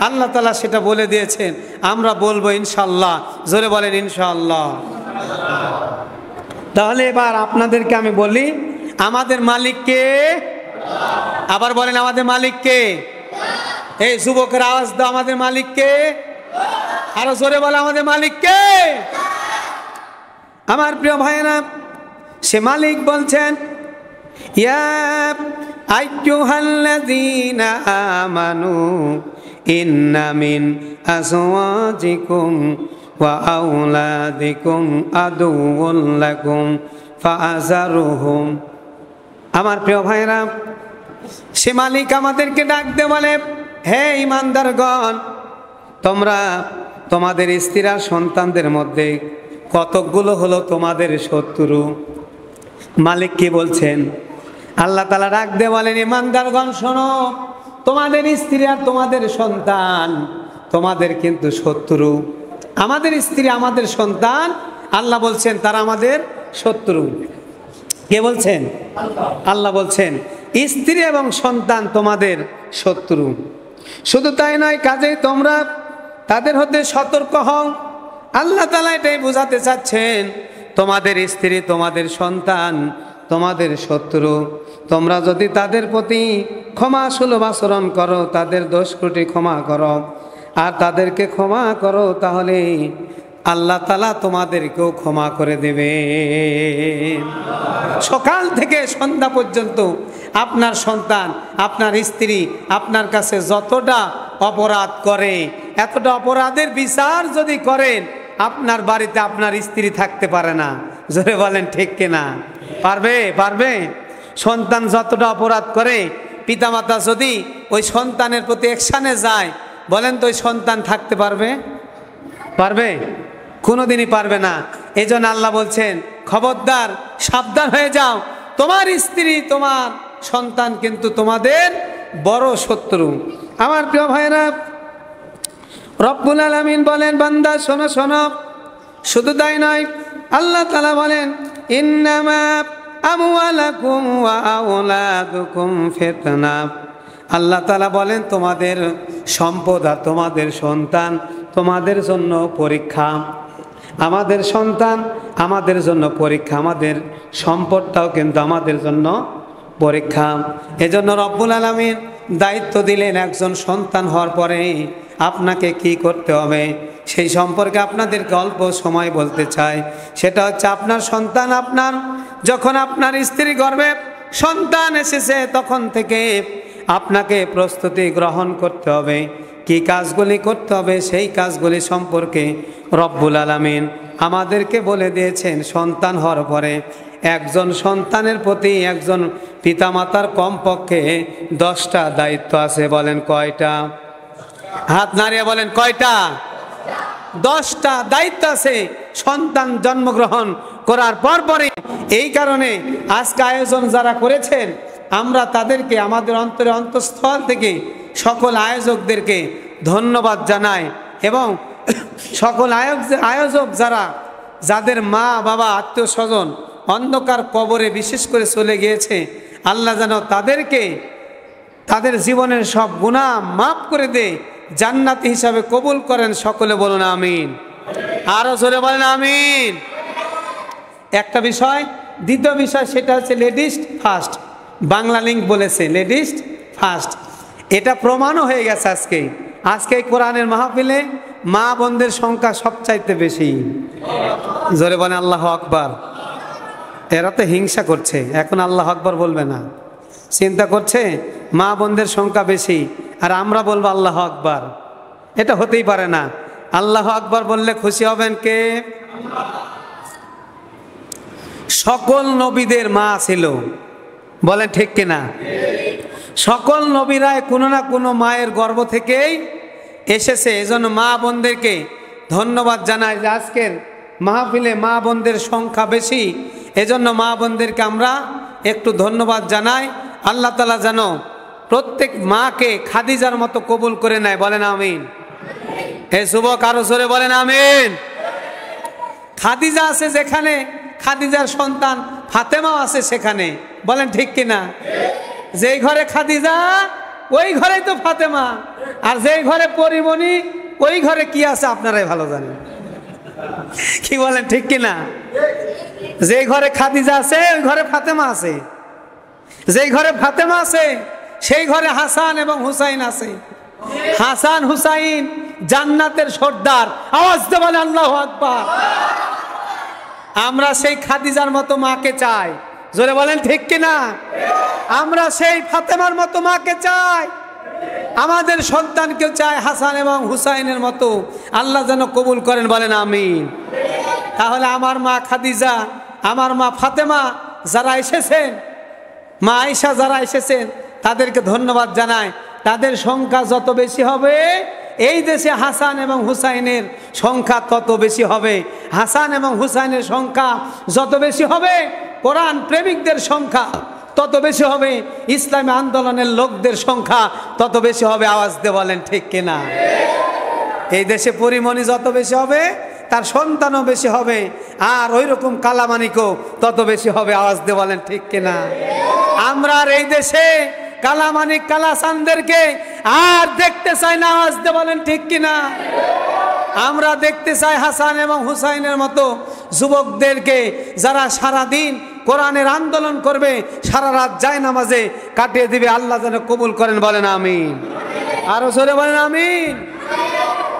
আল্লাহ তাআলা সেটা বলে দিয়েছেন, আমরা বলবো ইনশাআল্লাহ। জোরে বলেন ইনশাআল্লাহ। তাহলে এবার আপনাদেরকে আমি বলি, আমাদের মালিককে, আবার বলেন আমাদের মালিককে। এই যুবকের আওয়াজ দাও, আমাদের মালিককে। আরো জোরে বলে আমাদের মালিককে। আমার প্রিয় ভাইয়েরা, সে মালিক বলছেন, ইয়া আইয়ুহাল্লাযীনা আমানু ইন্না মিন আজওয়াজিকুম ওয়া আওলাদিকুম আদুউন লাকুম ফাআযারুহুম। আমার প্রিয় ভাইয়েরা, সে মালিক আমাদেরকে ডাক দিয়ে বলে, হে ঈমানদারগণ, তোমরা তোমাদের স্ত্রীরা সন্তানদের মধ্যে কতকগুলো হলো তোমাদের শত্রু। মালিক কি বলছেন? আল্লাহ তাআলা ডাক দিয়ে বলেন, ঈমানদারগণ শোনো, তোমাদের স্ত্রী আর তোমাদের সন্তান তোমাদের কিন্তু শত্রু। আমাদের স্ত্রী, আমাদের সন্তান, আল্লাহ বলছেন তারা আমাদের শত্রু। কে বলছেন? আল্লাহ বলছেন স্ত্রী এবং সন্তান তোমাদের শত্রু। শুধু তাই নয়, কাজেই তোমরা তাদের হতে সতর্ক হও। আল্লাহ তাআলা এটাই বোঝাতে চাচ্ছেন, তোমাদের স্ত্রী, তোমাদের সন্তান তোমাদের শত্রু। তোমরা যদি তাদের প্রতি ক্ষমাসুলভ আচরণ করো, তাদের দোষ ত্রুটি ক্ষমা করো, আর তাদেরকে ক্ষমা করো, তাহলে আল্লাহ তাআলা তোমাদেরকেও ক্ষমা করে দেবে। সকাল থেকে সন্ধ্যা পর্যন্ত আপনার সন্তান, আপনার স্ত্রী আপনার কাছে যতটা অপরাধ করে, এতটা অপরাধের বিচার যদি করেন, আপনার বাড়িতে আপনার স্ত্রী থাকতে পারে না। জোরে বলেন ঠিক কিনা? পারবে? পারবে? সন্তান যতটা অপরাধ করে, পিতামাতা যদি ওই সন্তানের প্রতি অ্যাকশানে যায়, বলেন তো ওই সন্তান থাকতে পারবে? পারবে? কোনোদিনই পারবে না। এই জন্য আল্লাহ বলছেন, খবরদার, সাবধান হয়ে যাও, তোমার স্ত্রী, তোমার সন্তান কিন্তু তোমাদের বড় শত্রু। আমার প্রিয় ভাইরা, রব্বুল আলামিন বলেন, বান্দা শোনো শোনো, শুধু তাই নয়, আল্লাহ তাআলা বলেন ইন্নামা আমওয়ালাকুম ওয়া আওলাদুকুম ফিতনা। আল্লাহ তাআলা বলেন তোমাদের সম্পদ আর তোমাদের সন্তান তোমাদের জন্য পরীক্ষা। আমাদের সন্তান আমাদের জন্য পরীক্ষা, আমাদের সম্পদটাও কিন্তু আমাদের জন্য পরীক্ষা। এজন্য রব্বুল আলামিন দায়িত্ব দিলেন একজন সন্তান হওয়ার পরে আপনাকে কি করতে হবে সেই সম্পর্কে আপনাদেরকে অল্প সময় বলতে চাই। সেটা হচ্ছে আপনার সন্তান, আপনার যখন আপনার স্ত্রী গর্ভে সন্তান এসেছে তখন থেকে আপনাকে প্রস্তুতি গ্রহণ করতে হবে। কি কাজগুলি করতে হবে সেই কাজগুলি সম্পর্কে রব্বুল আলামিন আমাদেরকে বলে দিয়েছেন। সন্তান হওয়ার পরে একজন সন্তানের প্রতি একজন পিতামাতার কমপক্ষে 10টা দায়িত্ব আছে। বলেন কয়টা? হাত নাড়িয়ে বলেন কয়টা? 10টা দায়িত্ব আছে সন্তান জন্মগ্রহণ করার পরে। এই কারণে আজকে আয়োজন যারা করেছেন আমরা তাদেরকে আমাদের অন্তরে অন্তঃস্থল থেকে সকল আয়োজকদেরকে ধন্যবাদ জানাই। এবং সকল আয়োজক যাদের মা বাবা আত্মীয় স্বজন অন্ধকার কবরে বিশেষ করে চলে গিয়েছে, আল্লাহ যেন তাদেরকে তাদের জীবনের সব গুনাহ মাফ করে দে, জান্নাতি হিসাবে কবুল করেন। সকলে বলুন আমিন। আরো জোরে বলেন আমিন। একটা বিষয়, দ্বিতীয় বিষয় সেটা হচ্ছে লেডিস ফার্স্ট। বাংলা লিঙ্ক বলেছে লেডিস ফার্স্ট, এটা প্রমাণও হয়ে গেছে। আজকে কোরআনের মাহফিলে মা বোনদের সংখ্যা সবচাইতে বেশি। জোরে বলেন আল্লাহু আকবার। এরা তো হিংসা করছে, এখন আল্লাহু আকবার বলবে না, চিন্তা করছে মা বোনদের সংখ্যা বেশি আর আমরা বলবো আল্লাহু আকবার। এটা হতেই পারে না। আল্লাহু আকবার বললে খুশি হবেন কে? সকল নবীদের মা ছিল, বলেন ঠিক কিনা? সকল নবীরাই কোনো না কোনো মায়ের গর্ভ থেকেই এসেছে। এজন্য মা বোনদেরকে ধন্যবাদ জানাই যে আজকের মাহফিলে মা বোনদের সংখ্যা বেশি। এজন্য মা বোনদেরকে আমরা একটু ধন্যবাদ জানাই। আল্লাহ তাআলা যেন প্রত্যেক মাকে খাদিজার মতো কবুল করে নেয়। বলেন আমিন। এই যুবক আরো জোরে বলেন আমিন। খাদিজা আছে যেখানে, খাদিজার সন্তান ফাতেমাও আছে সেখানে। বলেন ঠিক কিনা? যেই ঘরে খাদিজা ওই ঘরেই তো ফাতেমা, আর যেই ঘরে পরিমণি ওই ঘরে কি আছে আপনারাই ভালো জানেন। কি বলেন ঠিক কিনা? যেই ঘরে খাদিজা আছে ওই ঘরে ফাতেমা আছে, যেই ঘরে ফাতেমা আছে সেই ঘরে হাসান এবং হুসাইন আছে। হাসান হুসাইন জান্নাতের সর্দার। আওয়াজ দিয়ে বলেন আল্লাহু আকবার। আমরা সেই খাদিজার মতো মাকে চাই। জোরে বলেন ঠিক কিনা? আমরা সেই ফাতেমার মতো মাকে চাই, আমাদের সন্তানকেও চাই হাসান এবং হুসাইনের মতো। আল্লাহ যেন কবুল করেন। বলেন আমিন। তাহলে আমার মা খাদিজা, আমার মা ফাতেমা যারা এসেছেন, মা আয়েশা যারা এসেছেন তাদেরকে ধন্যবাদ জানায়। তাদের সংখ্যা যত বেশি হবে এই দেশে হাসান এবং হুসাইনের সংখ্যা তত বেশি হবে। হাসান এবং হুসাইনের সংখ্যা যত বেশি হবে কোরআন প্রেমিকদের সংখ্যা তত বেশি হবে, ইসলামী আন্দোলনের লোকদের সংখ্যা তত বেশি হবে। আওয়াজ দিয়ে বলেন ঠিক কিনা? এই দেশে পরিমণি যত বেশি হবে তার সন্তানও বেশি হবে, আর ওই রকম কালামানিকও তত বেশি হবে। আওয়াজ দিয়ে বলেন ঠিক কিনা? আমরা আর এই দেশে কালামানিক কালাসানদেরকে আর দেখতে চাই না। আওয়াজ দিয়ে বলেন ঠিক কিনা? আমরা দেখতে চাই হাসান এবং হুসাইনের মতো যুবকদেরকে যারা সারাদিন কোরআনের আন্দোলন করবে, সারা রাত যায় নামাজে কাটিয়ে দিবে। আল্লাহ যেন কবুল করেন। বলেন আমিন। আরো জোরে বলেন আমিন।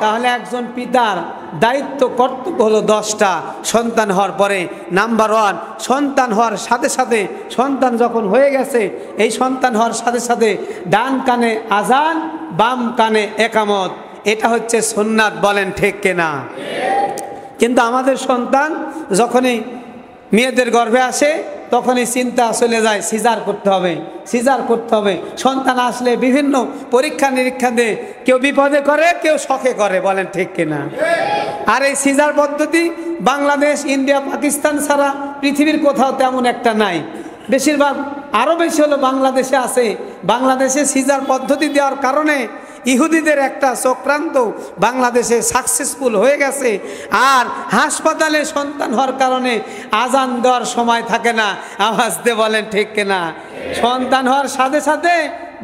তাহলে একজন পিতার দায়িত্ব কর্তব্য হলো 10টা সন্তান হওয়ার পরে। নাম্বার 1, সন্তান হওয়ার সাথে সাথে, সন্তান যখন হয়ে গেছে এই সন্তান হওয়ার সাথে সাথে ডান কানে আজান বাম কানে একামত, এটা হচ্ছে সুন্নাত। বলেন ঠিক কিনা? কিন্তু আমাদের সন্তান যখনই মেয়েদের গর্ভে আসে তখনই চিন্তা চলে যায় সিজার করতে হবে, সিজার করতে হবে। সন্তান আসলে বিভিন্ন পরীক্ষা নিরীক্ষা দিয়ে কেউ বিপদে করে, কেউ শখে করে। বলেন ঠিক কিনা? আর এই সিজার পদ্ধতি বাংলাদেশ, ইন্ডিয়া, পাকিস্তান ছাড়া পৃথিবীর কোথাও তেমন একটা নাই। বেশিরভাগ আরও বেশি হলো বাংলাদেশে আছে। বাংলাদেশে সিজার পদ্ধতি দেওয়ার কারণে ইহুদিদের একটা চক্রান্ত বাংলাদেশে সাকসেসফুল হয়ে গেছে। আর হাসপাতালে সন্তান হওয়ার কারণে আজান দেওয়ার সময় থাকে না। আওয়াজ দিয়ে বলেন ঠিক কিনা? সন্তান হওয়ার সাথে সাথে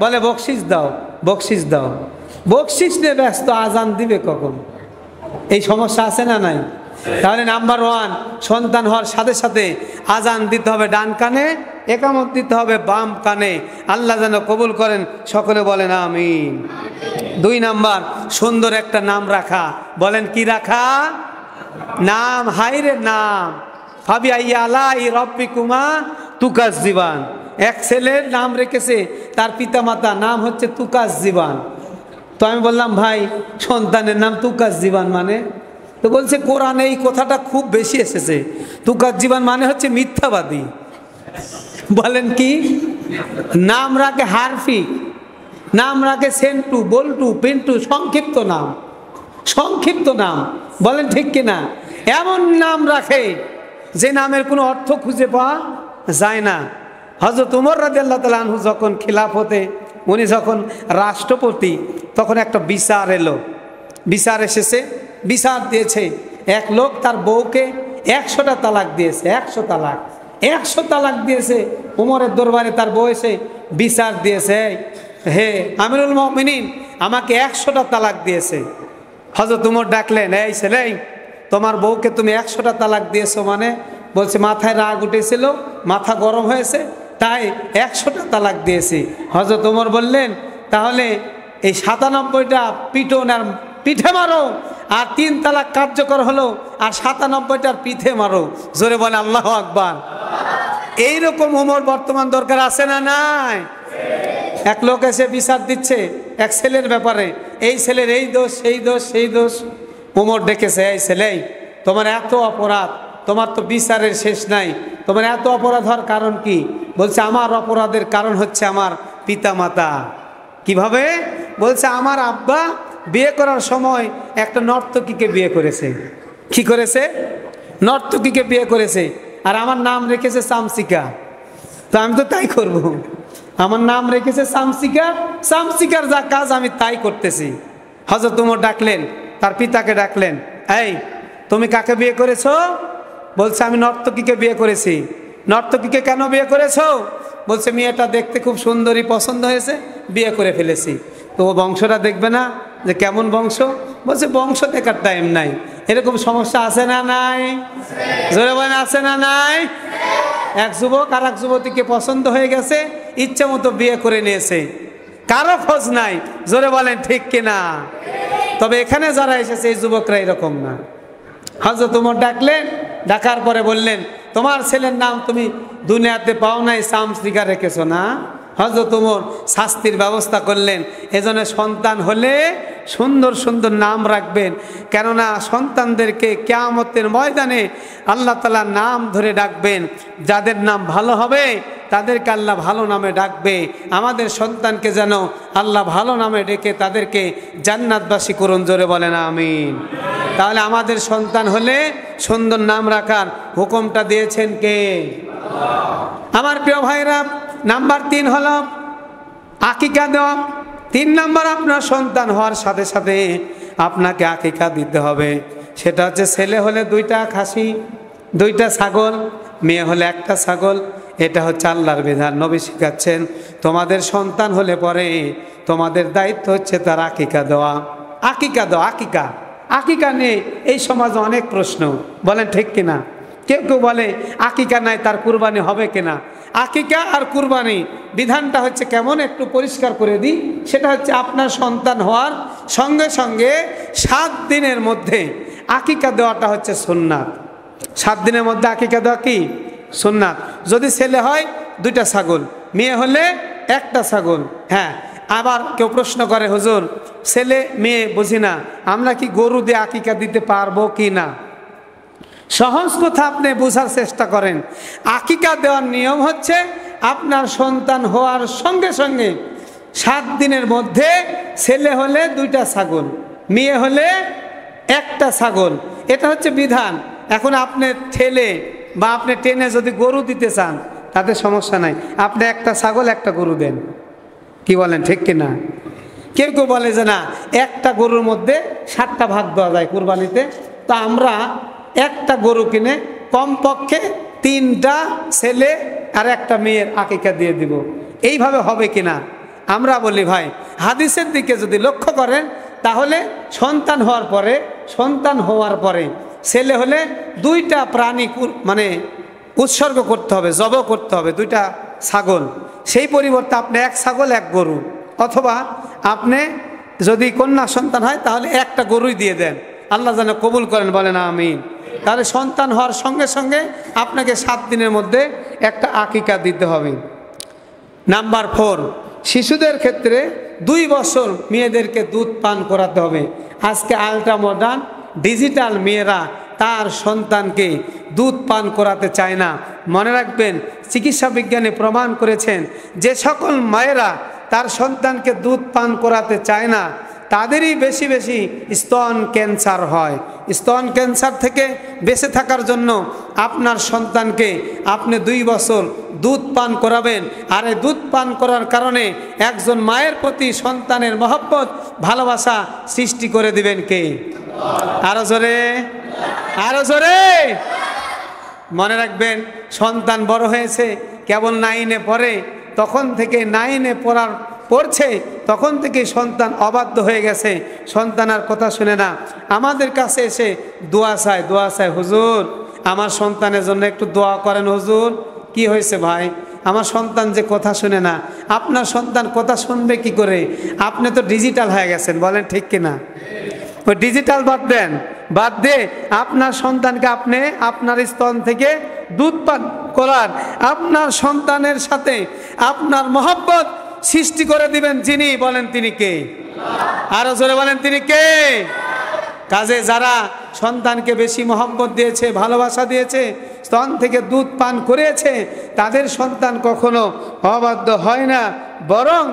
বলে বকশিস দাও, বকশিস দাও, বকশিস নিয়ে ব্যস্ত, আজান দিবে কখন? এই সমস্যা আছে না নাই? তাহলে নাম্বার 1, সন্তান হওয়ার সাথে সাথে আজান দিতে হবে ডান কানে, একামত দিতে হবে বাম কানে। আল্লাহ যেন কবুল করেন, সকলে বলেন আমিন। 2 নাম্বার, সুন্দর একটা নাম রাখা। বলেন কি রাখা? নাম, হাইরে নাম। ফাবি আইয়া আলাই রব্বিকুমা তুকাজ্জিবান। এক ছেলের নাম রেখেছে তার পিতামাতা, নাম হচ্ছে তুকাজ্জিবান। তো আমি বললাম ভাই সন্তানের নাম তুকাজ্জিবান মানে? তো বলছে কোরআনে এই কথাটা খুব বেশি এসেছে। তুকাজ্জিবান মানে হচ্ছে মিথ্যাবাদী। বলেন কি? নাম রাখে হারফিক, নাম রাখে সেন্টু, বল্টু, পিন্টু, সংক্ষিপ্ত নাম, সংক্ষিপ্ত নাম। বলেন ঠিক কিনা? এমন নাম রাখে যে নামের কোনো অর্থ খুঁজে পাওয়া যায় না। হযরত উমর রাদিয়াল্লাহু তাআলা আনহু যখন খিলাফতে, উনি যখন রাষ্ট্রপতি, তখন একটা বিচার এলো। বিচার এসেছে, বিচার দিয়েছে। এক লোক তার বউকে 100টা তালাক দিয়েছে, 100 তালাক, 100 তালাক দিয়েছে। উমরের দরবারে তার বউ এসে বিচার দিয়েছে, হে আমিরুল মুমিনিন, আমাকে 100টা তালাক দিয়েছে। হযরত উমর ডাকলেন, এই ছেলে, তোমার বউকে তুমি 100টা তালাক দিয়েছো মানে? বলছে মাথায় রাগ উঠেছিল, মাথা গরম হয়েছে, তাই 100টা তালাক দিয়েছি। হযরত উমর বললেন, তাহলে এই 97টা পিটন আর পিঠে মারো, আর 3 তালাক কার্যকর হলো, আর 97টার পিঠে মারো। জোরে বলে আল্লাহু আকবার। এইরকম উমর বর্তমান দরকার আছে না নাই? এক লোক এসে বিচার দিচ্ছে এক ছেলের ব্যাপারে, এই ছেলের এই দোষ, সেই দোষ, সেই দোষ। উমর ডেকেছে, এই ছেলে, তোমার এত অপরাধ, তোমার তো বিচারের শেষ নাই, তোমার এত অপরাধ হওয়ার কারণ কি? বলছে আমার অপরাধের কারণ হচ্ছে আমার পিতামাতা। কিভাবে? বলছে আমার আব্বা বিয়ে করার সময় একটা নর্তকীকে বিয়ে করেছে। কি করেছে? নর্তকীকে বিয়ে করেছে। আর আমার নাম রেখেছে চামচিকা। তো আমি তো তাই করব, আমার নাম রেখেছে চামচিকা, চামচিকার যা কাজ আমি তাই করতেছি। হযরত উমর ডাকলেন, তার পিতাকে ডাকলেন, এই তুমি কাকে বিয়ে করেছো? বলছে আমি নর্তকীকে বিয়ে করেছি। নর্তকীকে কেন বিয়ে করেছো? বলছে মেয়েটা দেখতে খুব সুন্দরী, পছন্দ হয়েছে, বিয়ে করে ফেলেছি। তো ও বংশটা দেখবে না যে কেমন বংশ? বলছে বংশ দেখার টাইম নাই। এরকম সমস্যা আছে না নাই? জোরে বলেন আছে না নাই? এক যুবক আর এক যুবতীকে পছন্দ হয়ে গেছে, ইচ্ছা মতো বিয়ে করে নিয়েছে, কারো খোঁজ নাই। জোরে বলেন ঠিক কিনা? তবে এখানে যারা এসেছে এই যুবকরা এরকম না। হযরত ওমর ডাকলেন, ডাকার পরে বললেন, তোমার ছেলের নাম তুমি দুনিয়াতে পাও নাই, চামচিকা রেখেছো না? হযরত ওমর শাস্তির ব্যবস্থা করলেন, এজন্য সন্তান হলে সুন্দর সুন্দর নাম রাখবেন। কেননা সন্তানদেরকে কিয়ামতের ময়দানে আল্লাহ তাআলা নাম ধরে ডাকবেন। যাদের নাম ভালো হবে তাদেরকে আল্লাহ ভালো নামে ডাকবে। আমাদের সন্তানকে যেন আল্লাহ ভালো নামে ডেকে তাদেরকে জান্নাতবাসী করুন। জোরে বলেন আমিন। তাহলে আমাদের সন্তান হলে সুন্দর নাম রাখার হুকুমটা দিয়েছেন কে? আমার প্রিয় ভাইরা, নাম্বার 3 হলো আকিকা দেওয়া। 3 নাম্বার, আপনার সন্তান হওয়ার সাথে সাথে আপনাকে আকিকা দিতে হবে। সেটা হচ্ছে ছেলে হলে 2টা খাসি, 2টা ছাগল, মেয়ে হলে 1টা ছাগল। এটা হচ্ছে আল্লাহর বিধান। নবী শিখাচ্ছেন তোমাদের সন্তান হলে পরে তোমাদের দায়িত্ব হচ্ছে তার আকিকা দেওয়া। আকিকা দেওয়া, আকিকা, আকিকা নিয়ে এই সমাজে অনেক প্রশ্ন। বলেন ঠিক কিনা? কেউ কেউ বলে আকিকা নাই, তার কুরবানি হবে কিনা? আকিকা আর কুরবানি বিধানটা হচ্ছে কেমন, একটু পরিষ্কার করে দিই। সেটা হচ্ছে আপনার সন্তান হওয়ার সঙ্গে সঙ্গে 7 দিনের মধ্যে আকিকা দেওয়াটা হচ্ছে সুন্নাত। 7 দিনের মধ্যে আকিকা দেওয়া কি সুন্নাত। যদি ছেলে হয় 2টা ছাগল, মেয়ে হলে 1টা ছাগল। হ্যাঁ, আবার কেউ প্রশ্ন করে, হুজুর ছেলে মেয়ে বুঝি না, আমরা কি গরু দিয়ে আকিকা দিতে পারবো কি না? সহজ কথা আপনি বোঝার চেষ্টা করেন। আকিকা দেওয়ার নিয়ম হচ্ছে আপনার সন্তান হওয়ার সঙ্গে সঙ্গে 7 দিনের মধ্যে ছেলে হলে 2টা ছাগল, মেয়ে হলে 1টা ছাগল। এটা হচ্ছে বিধান। এখন আপনি ঠেলে বা আপনি টেনে যদি গরু দিতে চান তাতে সমস্যা নাই, আপনি 1টা ছাগল 1টা গরু দেন। কি বলেন ঠিক কিনা? কেউ কেউ বলে যে না, একটা গরুর মধ্যে 7টা ভাগ দেওয়া যায় কুরবানিতে, তো আমরা একটা গরু কিনে কমপক্ষে 3টা ছেলে আর একটা মেয়ের আকিকা দিয়ে দিব। এইভাবে হবে কিনা? আমরা বলি ভাই, হাদিসের দিকে যদি লক্ষ্য করেন তাহলে সন্তান হওয়ার পরে ছেলে হলে 2টা প্রাণী মানে উৎসর্গ করতে হবে, জব করতে হবে, 2টা ছাগল। সেই পরিবর্তে আপনি 1 ছাগল 1 গরু, অথবা আপনি যদি কন্যা সন্তান হয় তাহলে একটা গরুই দিয়ে দেন। আল্লাহ যেন কবুল করেন, বলেন আমিন। তাহলে সন্তান হওয়ার সঙ্গে সঙ্গে আপনাকে 7 দিনের মধ্যে একটা আকিকা দিতে হবে। নাম্বার 4, শিশুদের ক্ষেত্রে 2 বছর মেয়েদেরকে দুধ পান করাতে হবে। আজকে আলট্রা মডার্ন ডিজিটাল মেয়েরা তার সন্তানকে দুধ পান করাতে চায় না। মনে রাখবেন, চিকিৎসা বিজ্ঞানে প্রমাণ করেছেন যে সকল মায়েরা তার সন্তানকে দুধ পান করাতে চায় না তাদেরই বেশি বেশি স্তন ক্যান্সার হয়। স্তন ক্যান্সার থেকে বেঁচে থাকার জন্য আপনার সন্তানকে আপনি 2 বছর দুধ পান করাবেন। আর এই দুধ পান করার কারণে একজন মায়ের প্রতি সন্তানের মহব্বত, ভালোবাসা সৃষ্টি করে দিবেন কে? আরো জোরে, আরো জোরে। মনে রাখবেন, সন্তান বড় হয়েছে, কেবল 9-এ পড়ে, তখন থেকে 9-এ পড়ছে তখন থেকে সন্তান অবাধ্য হয়ে গেছে, সন্তান আর কথা শুনে না। আমাদের কাছে এসে দোয়া চায়, হুজুর আমার সন্তানের জন্য একটু দোয়া করেন হুজুর। কি হয়েছে ভাই? আমার সন্তান যে কথা শুনে না। আপনার সন্তান কথা শুনবে কি করে? আপনি তো ডিজিটাল হয়ে গেছেন, বলেন ঠিক কিনা? ওই ডিজিটাল বাদ দিয়ে আপনার সন্তানকে আপনি আপনার স্তন থেকে দুধ পান করার, আপনার সন্তানের সাথে আপনার মহব্বত সৃষ্টি করে দিবেন যিনি, বলেন তিনি কে? আরো জোরে বলেন তিনি কে? কাজে যারা সন্তানকে বেশি মহব্বত দিয়েছে, ভালোবাসা দিয়েছে, স্তন থেকে দুধ পান করেছে, তাদের সন্তান কখনো অবাধ্য হয় না, বরং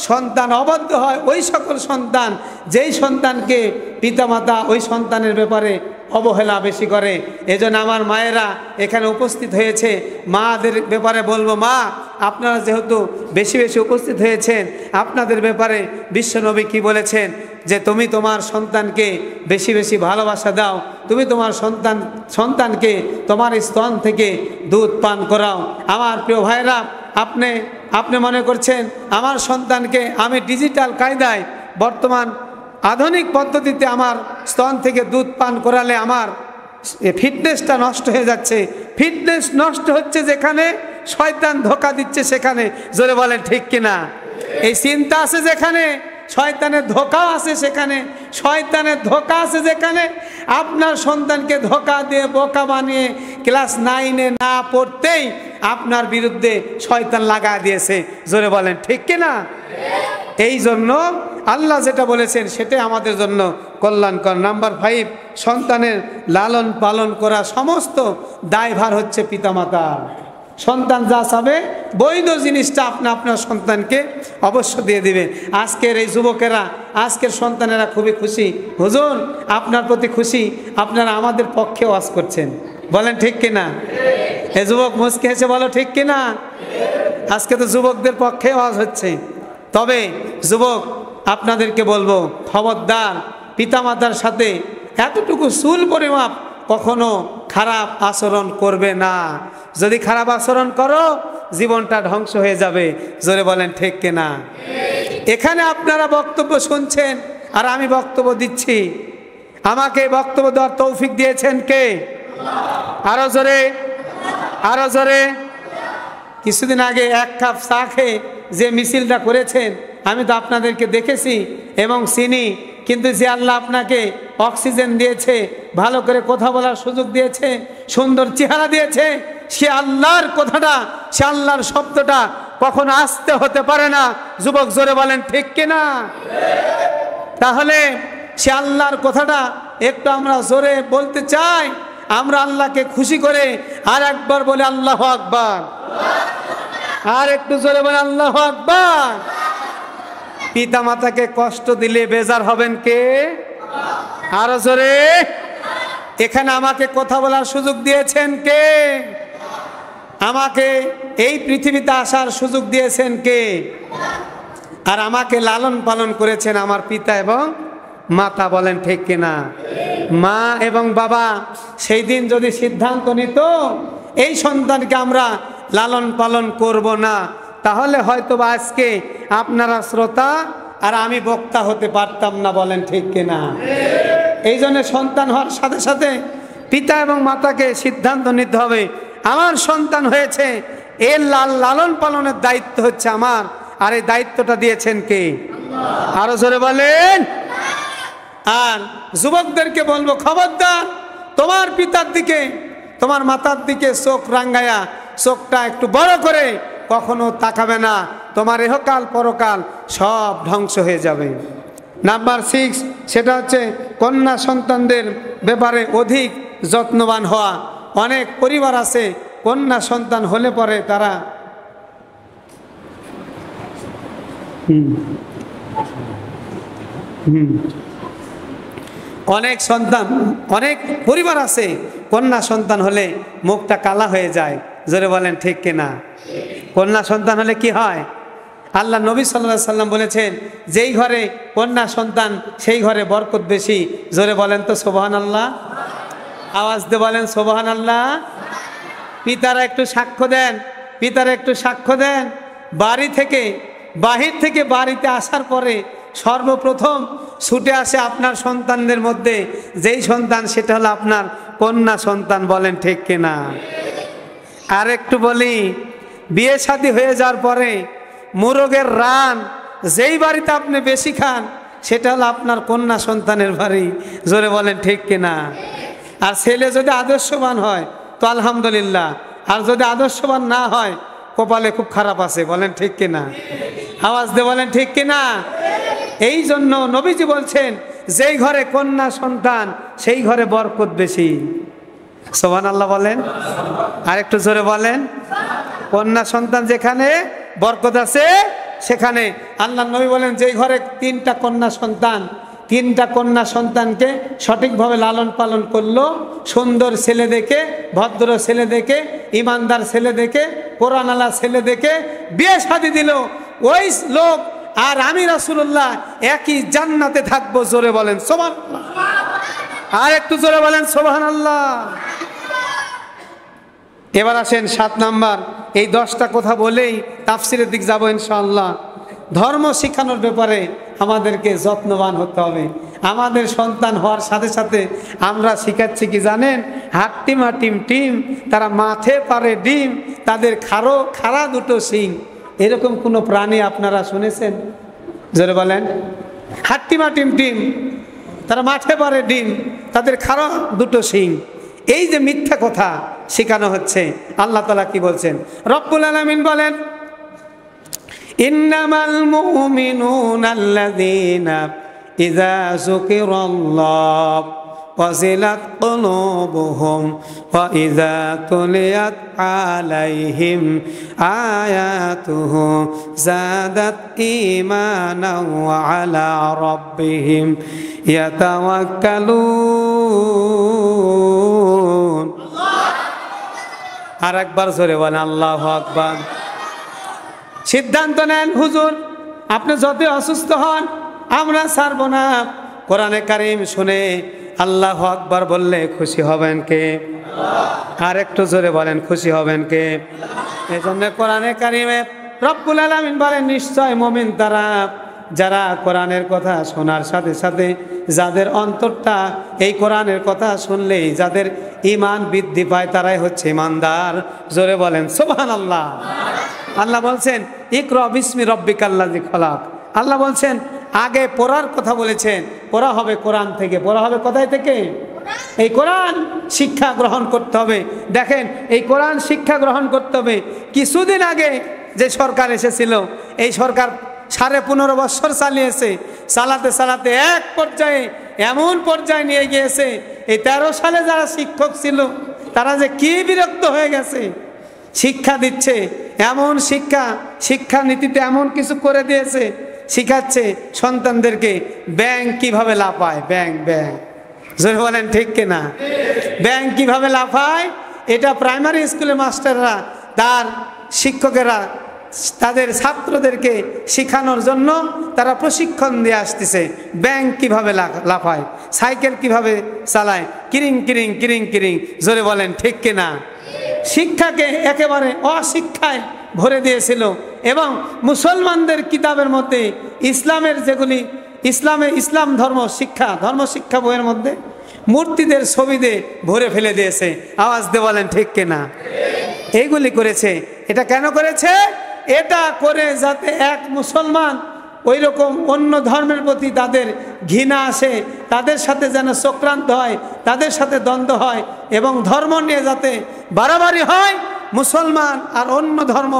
সন্তান অবাধ্য হয় ওই সকল সন্তান যেই সন্তানকে পিতামাতা ওই সন্তানের ব্যাপারে অবহেলা বেশি করে। এজন্য আমার মায়েরা এখানে উপস্থিত হয়েছে, মাদের ব্যাপারে বলবো, মা আপনারা যেহেতু বেশি বেশি উপস্থিত হয়েছেন, আপনাদের ব্যাপারে বিশ্বনবী কি বলেছেন? যে তুমি তোমার সন্তানকে বেশি বেশি ভালোবাসা দাও, তুমি তোমার সন্তানকে তোমার স্তন থেকে দুধ পান করাও। আমার প্রিয় ভাইরা, আপনি মনে করছেন আমার সন্তানকে আমি ডিজিটাল কায়দায় বর্তমান আধুনিক পদ্ধতিতে আমার স্তন থেকে দুধ পান করালে আমার ফিটনেসটা নষ্ট হয়ে যাচ্ছে। ফিটনেস নষ্ট হচ্ছে যেখানে, শয়তান ধোঁকা দিচ্ছে সেখানে, জোরে বলেন ঠিক কিনা? এই চিন্তা আছে যেখানে, শয়তানের ধোঁকা আছে সেখানে। শয়তানের ধোঁকা আছে যেখানে, আপনার সন্তানকে ধোঁকা দিয়ে বোকা বানিয়ে ক্লাস 9-এ না পড়তেই আপনার বিরুদ্ধে শয়তান লাগা দিয়েছে, জোরে বলেন ঠিক কিনা? এই জন্য আল্লাহ যেটা বলেছেন সেটাই আমাদের জন্য কল্যাণকর। নাম্বার 5, সন্তানের লালন পালন করা সমস্ত দায়ভার হচ্ছে পিতামাতা। সন্তান যা চাবে বৈধ জিনিসটা আপনার সন্তানকে অবশ্য দিয়ে দিবে। আজকের এই যুবকেরা, আজকের সন্তানেরা খুবই খুশি, হুজুর আপনার প্রতি খুশি, আপনারা আমাদের পক্ষে ওয়াজ করছেন, বলেন ঠিক কিনা? এই যুবক মুচকে হেসে বলো ঠিক কিনা? আজকে তো যুবকদের পক্ষে ওয়াজ হচ্ছে। তবে যুবক আপনাদেরকে বলবো, খবরদার পিতামাতার সাথে এতটুকু চুল পরিমাপ কখনো খারাপ আচরণ করবে না। যদি খারাপ আচরণ করো জীবনটা ধ্বংস হয়ে যাবে, জোরে বলেন ঠিক কিনা? এখানে আপনারা বক্তব্য শুনছেন আর আমি বক্তব্য দিচ্ছি, আমাকে বক্তব্য দেওয়ার তৌফিক দিয়েছেন কে? আরো জোরে, আরো জোরে। কিছুদিন আগে 1 কাপ চা খেয়ে যে মিছিলটা করেছেন আমি তো আপনাদেরকে দেখেছি এবং চিনি, কিন্তু যে আল্লাহ আপনাকে অক্সিজেন দিয়েছে, ভালো করে কথা বলার সুযোগ দিয়েছে, সুন্দর চেহারা দিয়েছে, সে আল্লাহর কথাটা, সে আল্লাহর শব্দটা কখনো আস্তে হতে পারে না। যুবক জোরে বলেন ঠিক কিনা? তাহলে সে আল্লাহর কথাটা একটু আমরা জোরে বলতে চাই, আমরা আল্লাহকে খুশি করে আর একবার বলে আল্লাহু আকবার, আর একটু জোরে বলে আল্লাহু আকবার। পিতা মাতাকে কষ্ট দিলে বেজার হবেন কে? আরো জোরে। এখানে আমাকে কথা বলার সুযোগ দিয়েছেন কে? আমাকে এই পৃথিবীতে আসার সুযোগ দিয়েছেন কে? আর আমাকে লালন পালন করেছেন আমার পিতা এবং মাতা। বলেন ঠিক কিনা? মা এবং বাবা সেই দিন যদি সিদ্ধান্ত নিত এই সন্তানকে আমরা লালন পালন করব না, তাহলে হয়তো বা আজকে আপনারা শ্রোতা আর আমি বক্তা হতে পারতাম না। বলেন ঠিক কিনা? এই জন্য সন্তান হওয়ার সাথে সাথে পিতা এবং মাতাকে সিদ্ধান্ত নিতে হবে, আমার সন্তান হয়েছে, এর লালন পালনের দায়িত্ব হচ্ছে আমার। আর এই দায়িত্বটা দিয়েছেন কে? আরো জোরে বলেন। আর যুবকদেরকে বলবো, খবরদার তোমার পিতার দিকে তোমার মাতার দিকে চোখ রাঙ্গায়া, চোখটা একটু বড় করে কখনো তাকাবে না, তোমার ইহকাল পরকাল সব ধ্বংস হয়ে যাবে। নাম্বার 6, সেটা হচ্ছে কন্যা সন্তানদের ব্যাপারে অধিক যত্নবান হওয়া। অনেক পরিবার আছে কন্যা সন্তান হলে পরে তারা অনেক পরিবার আছে কন্যা সন্তান হলে মুখটা কালা হয়ে যায়। জোরে বলেন ঠিক কিনা? কন্যা সন্তান হলে কি হয়? আল্লাহ নবী সাল্লাল্লাহু আলাইহি সাল্লাম বলেছেন, যেই ঘরে কন্যা সন্তান সেই ঘরে বরকত বেশি। জোরে বলেন তো সুবহানাল্লাহ। আওয়াজ দিয়ে বলেন সুবহানাল্লাহ। পিতারা একটু সাক্ষ্য দেন, পিতারা একটু সাক্ষ্য দেন। বাহির থেকে বাড়িতে আসার পরে সর্বপ্রথম ছুটে আসে আপনার সন্তানদের মধ্যে যেই সন্তান, সেটা হলো আপনার কন্যা সন্তান। বলেন ঠিক কিনা? আর একটু বলি, বিয়ে শাদী হয়ে যাওয়ার পরে মোরগের রান যেই বাড়িতে আপনি বেশি খান, সেটা হলো আপনার কন্যা সন্তানের বাড়ি। জোরে বলেন ঠিক কিনা? আর ছেলে যদি আদর্শবান হয় তো আলহামদুলিল্লাহ, আর যদি আদর্শবান না হয় কপালে খুব খারাপ আছে। বলেন ঠিক কিনা? আওয়াজ দিয়ে বলেন ঠিক কিনা? এই জন্য নবীজি বলছেন, যেই ঘরে কন্যা সন্তান সেই ঘরে বরকত বেশি। সুবহানাল্লাহ বলেন। আর একটু জোরে বলেন। কন্যা সন্তান যেখানে বরকত আছে সেখানে। আল্লাহ নবী বলেন, যেই ঘরে তিনটা কন্যা সন্তানকে সঠিকভাবে লালন পালন করলো, সুন্দর ছেলে দেখে, ভদ্র ছেলে দেখে, ইমানদার ছেলে দেখে, কোরআনওয়ালা ছেলে দেখে বিয়ে শাদী দিল, ওই লোক আর আমি রাসূলুল্লাহ একই জান্নাতে থাকবো। জোরে বলেন সুবহানাল্লাহ। আর একটু জোরে বলেন সুবহানাল্লাহ। এবার আসেন 7 নাম্বার। এই 10টা কথা বলেই তাফসিরের দিক যাবো ইনশাআল্লাহ। ধর্ম শিখানোর ব্যাপারে আমাদেরকে যত্নবান হতে হবে। আমাদের সন্তান হওয়ার সাথে সাথে আমরা শিখাচ্ছি কি জানেন? হাট্টিমা টিম, তারা মাঠে পারে ডিম, তাদের খাড়া দুটো শিং। এরকম কোনো প্রাণী আপনারা শুনেছেন? জোরে বলেন। হাট্টিমা টিম, তারা মাঠে পারে ডিম, তাদের খাড়া দুটো শিং। এই যে মিথ্যা কথা শেখানো হচ্ছে, আল্লাহ তাআলা কি বলছেন? রব্বুল আলামিন বলেন, ইন্নামাল মুমিনুনা আল্লাযীনা ইযা যুকিরাল্লাহ ওয়াজিলাত কুলুবুহুম ওয়া ইযা তুলিয়াত আলাইহিম আয়াতুহু যাদাত ঈমানান ওয়া আলা রাব্বিহিম ইয়াতাওয়াক্কালুন। আর একবার জোরে বলেন আল্লাহু আকবার। সিদ্ধান্ত নেন, হুজুর আপনি যত অসুস্থ হন আমরা ছাড়ব না। কোরআনে কারীম শুনে আল্লাহু আকবার বললে খুশি হবেন কে? আর একটু জোরে বলেন খুশি হবেন কে? এই জন্য কোরআনে কারীমে রব্বুল আলামিন বলেন, নিশ্চয় মুমিন তারা যারা কোরআনের কথা শোনার সাথে সাথে যাদের অন্তরটা এই কোরআনের কথা শুনলেই যাদের ঈমান বৃদ্ধি পায়, তারাই হচ্ছে ঈমানদার। জোরে বলেন সুবহানাল্লাহ। আল্লাহ বলছেন, ইকরা বিসমি রাব্বিকাল্লাযী খলাক। আল্লাহ বলছেন, আগে পড়ার কথা বলেছেন, পড়া হবে কোরআন থেকে। পড়া হবে কোথায় থেকে? এই কোরআন শিক্ষা গ্রহণ করতে হবে। দেখেন, এই কোরআন শিক্ষা গ্রহণ করতে হবে। কিছুদিন আগে যে সরকার এসেছিল, এই সরকার 15.5 বছর চালিয়েছে। চালাতে এক পর্যায়ে এমন পর্যায়ে নিয়ে গিয়েছে, এই 13 সালে যারা শিক্ষক ছিল তারা যে কি বিরক্ত হয়ে গেছে। শিক্ষা দিচ্ছে এমন শিক্ষা নীতিতে এমন কিছু করে দিয়েছে, শিখাচ্ছে সন্তানদেরকে ব্যাংক কিভাবে লাফায়। ব্যাংক জোরে বলেন ঠিক কিনা? ব্যাংক কিভাবে লাফায় এটা প্রাইমারি স্কুলের মাস্টাররা, তার শিক্ষকেরা তাদের ছাত্রদেরকে শেখানোর জন্য তারা প্রশিক্ষণ দিয়ে আসতেছে। ব্যাংক কিভাবে লাফায়, সাইকেল কিভাবে চালায়, কিরিং কিরিং কিরিং কিরিং, জোরে বলেন ঠিক কিনা? শিক্ষাকে একেবারে অশিক্ষায় ভরে দিয়েছিল এবং মুসলমানদের কিতাবের মধ্যে ইসলামের যেগুলি ইসলাম ধর্ম শিক্ষা বইয়ের মধ্যে মূর্তিদের ছবি দিয়ে ভরে ফেলে দিয়েছে। আওয়াজ দিয়ে বলেন ঠিক কিনা? এইগুলি করেছে। এটা কেন করেছে? এটা করে যাতে এক মুসলমান ওই রকম অন্য ধর্মের প্রতি তাদের ঘৃণা আসে, তাদের সাথে যেন চক্রান্ত হয়, তাদের সাথে দ্বন্দ্ব হয় এবং ধর্ম নিয়ে যাতে বাড়াবাড়ি হয়। মুসলমান আর অন্য ধর্ম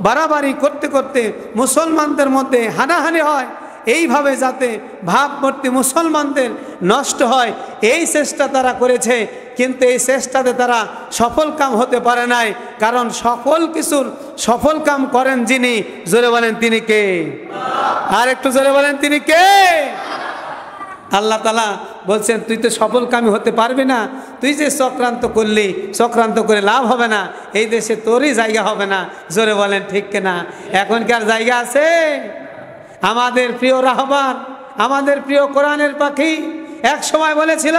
বাড়াবাড়ি করতে করতে মুসলমানদের মধ্যে হানাহানি হয়, এইভাবে যাতে ভাবমূর্তি মুসলমানদের নষ্ট হয়, এই চেষ্টা তারা করেছে। কিন্তু এই চেষ্টাতে তারা সফল কাম হতে পারে নাই, কারণ সকল কিছুর সফল কাম করেন যিনি, জোরে বলেন তিনি কে? আর একটু জোরে বলেন তিনি কে? আল্লাহ তাআলা বলছেন তুই তো সফল কামী হতে পারবি না, তুই যে চক্রান্ত করলি, চক্রান্ত করে লাভ হবে না, এই দেশে তোরই জায়গা হবে না। জোরে বলেন ঠিক কিনা? এখনকার জায়গা আছে? আমাদের প্রিয় রাহবার, আমাদের প্রিয় কোরআনের পাখি এক সময় বলেছিল,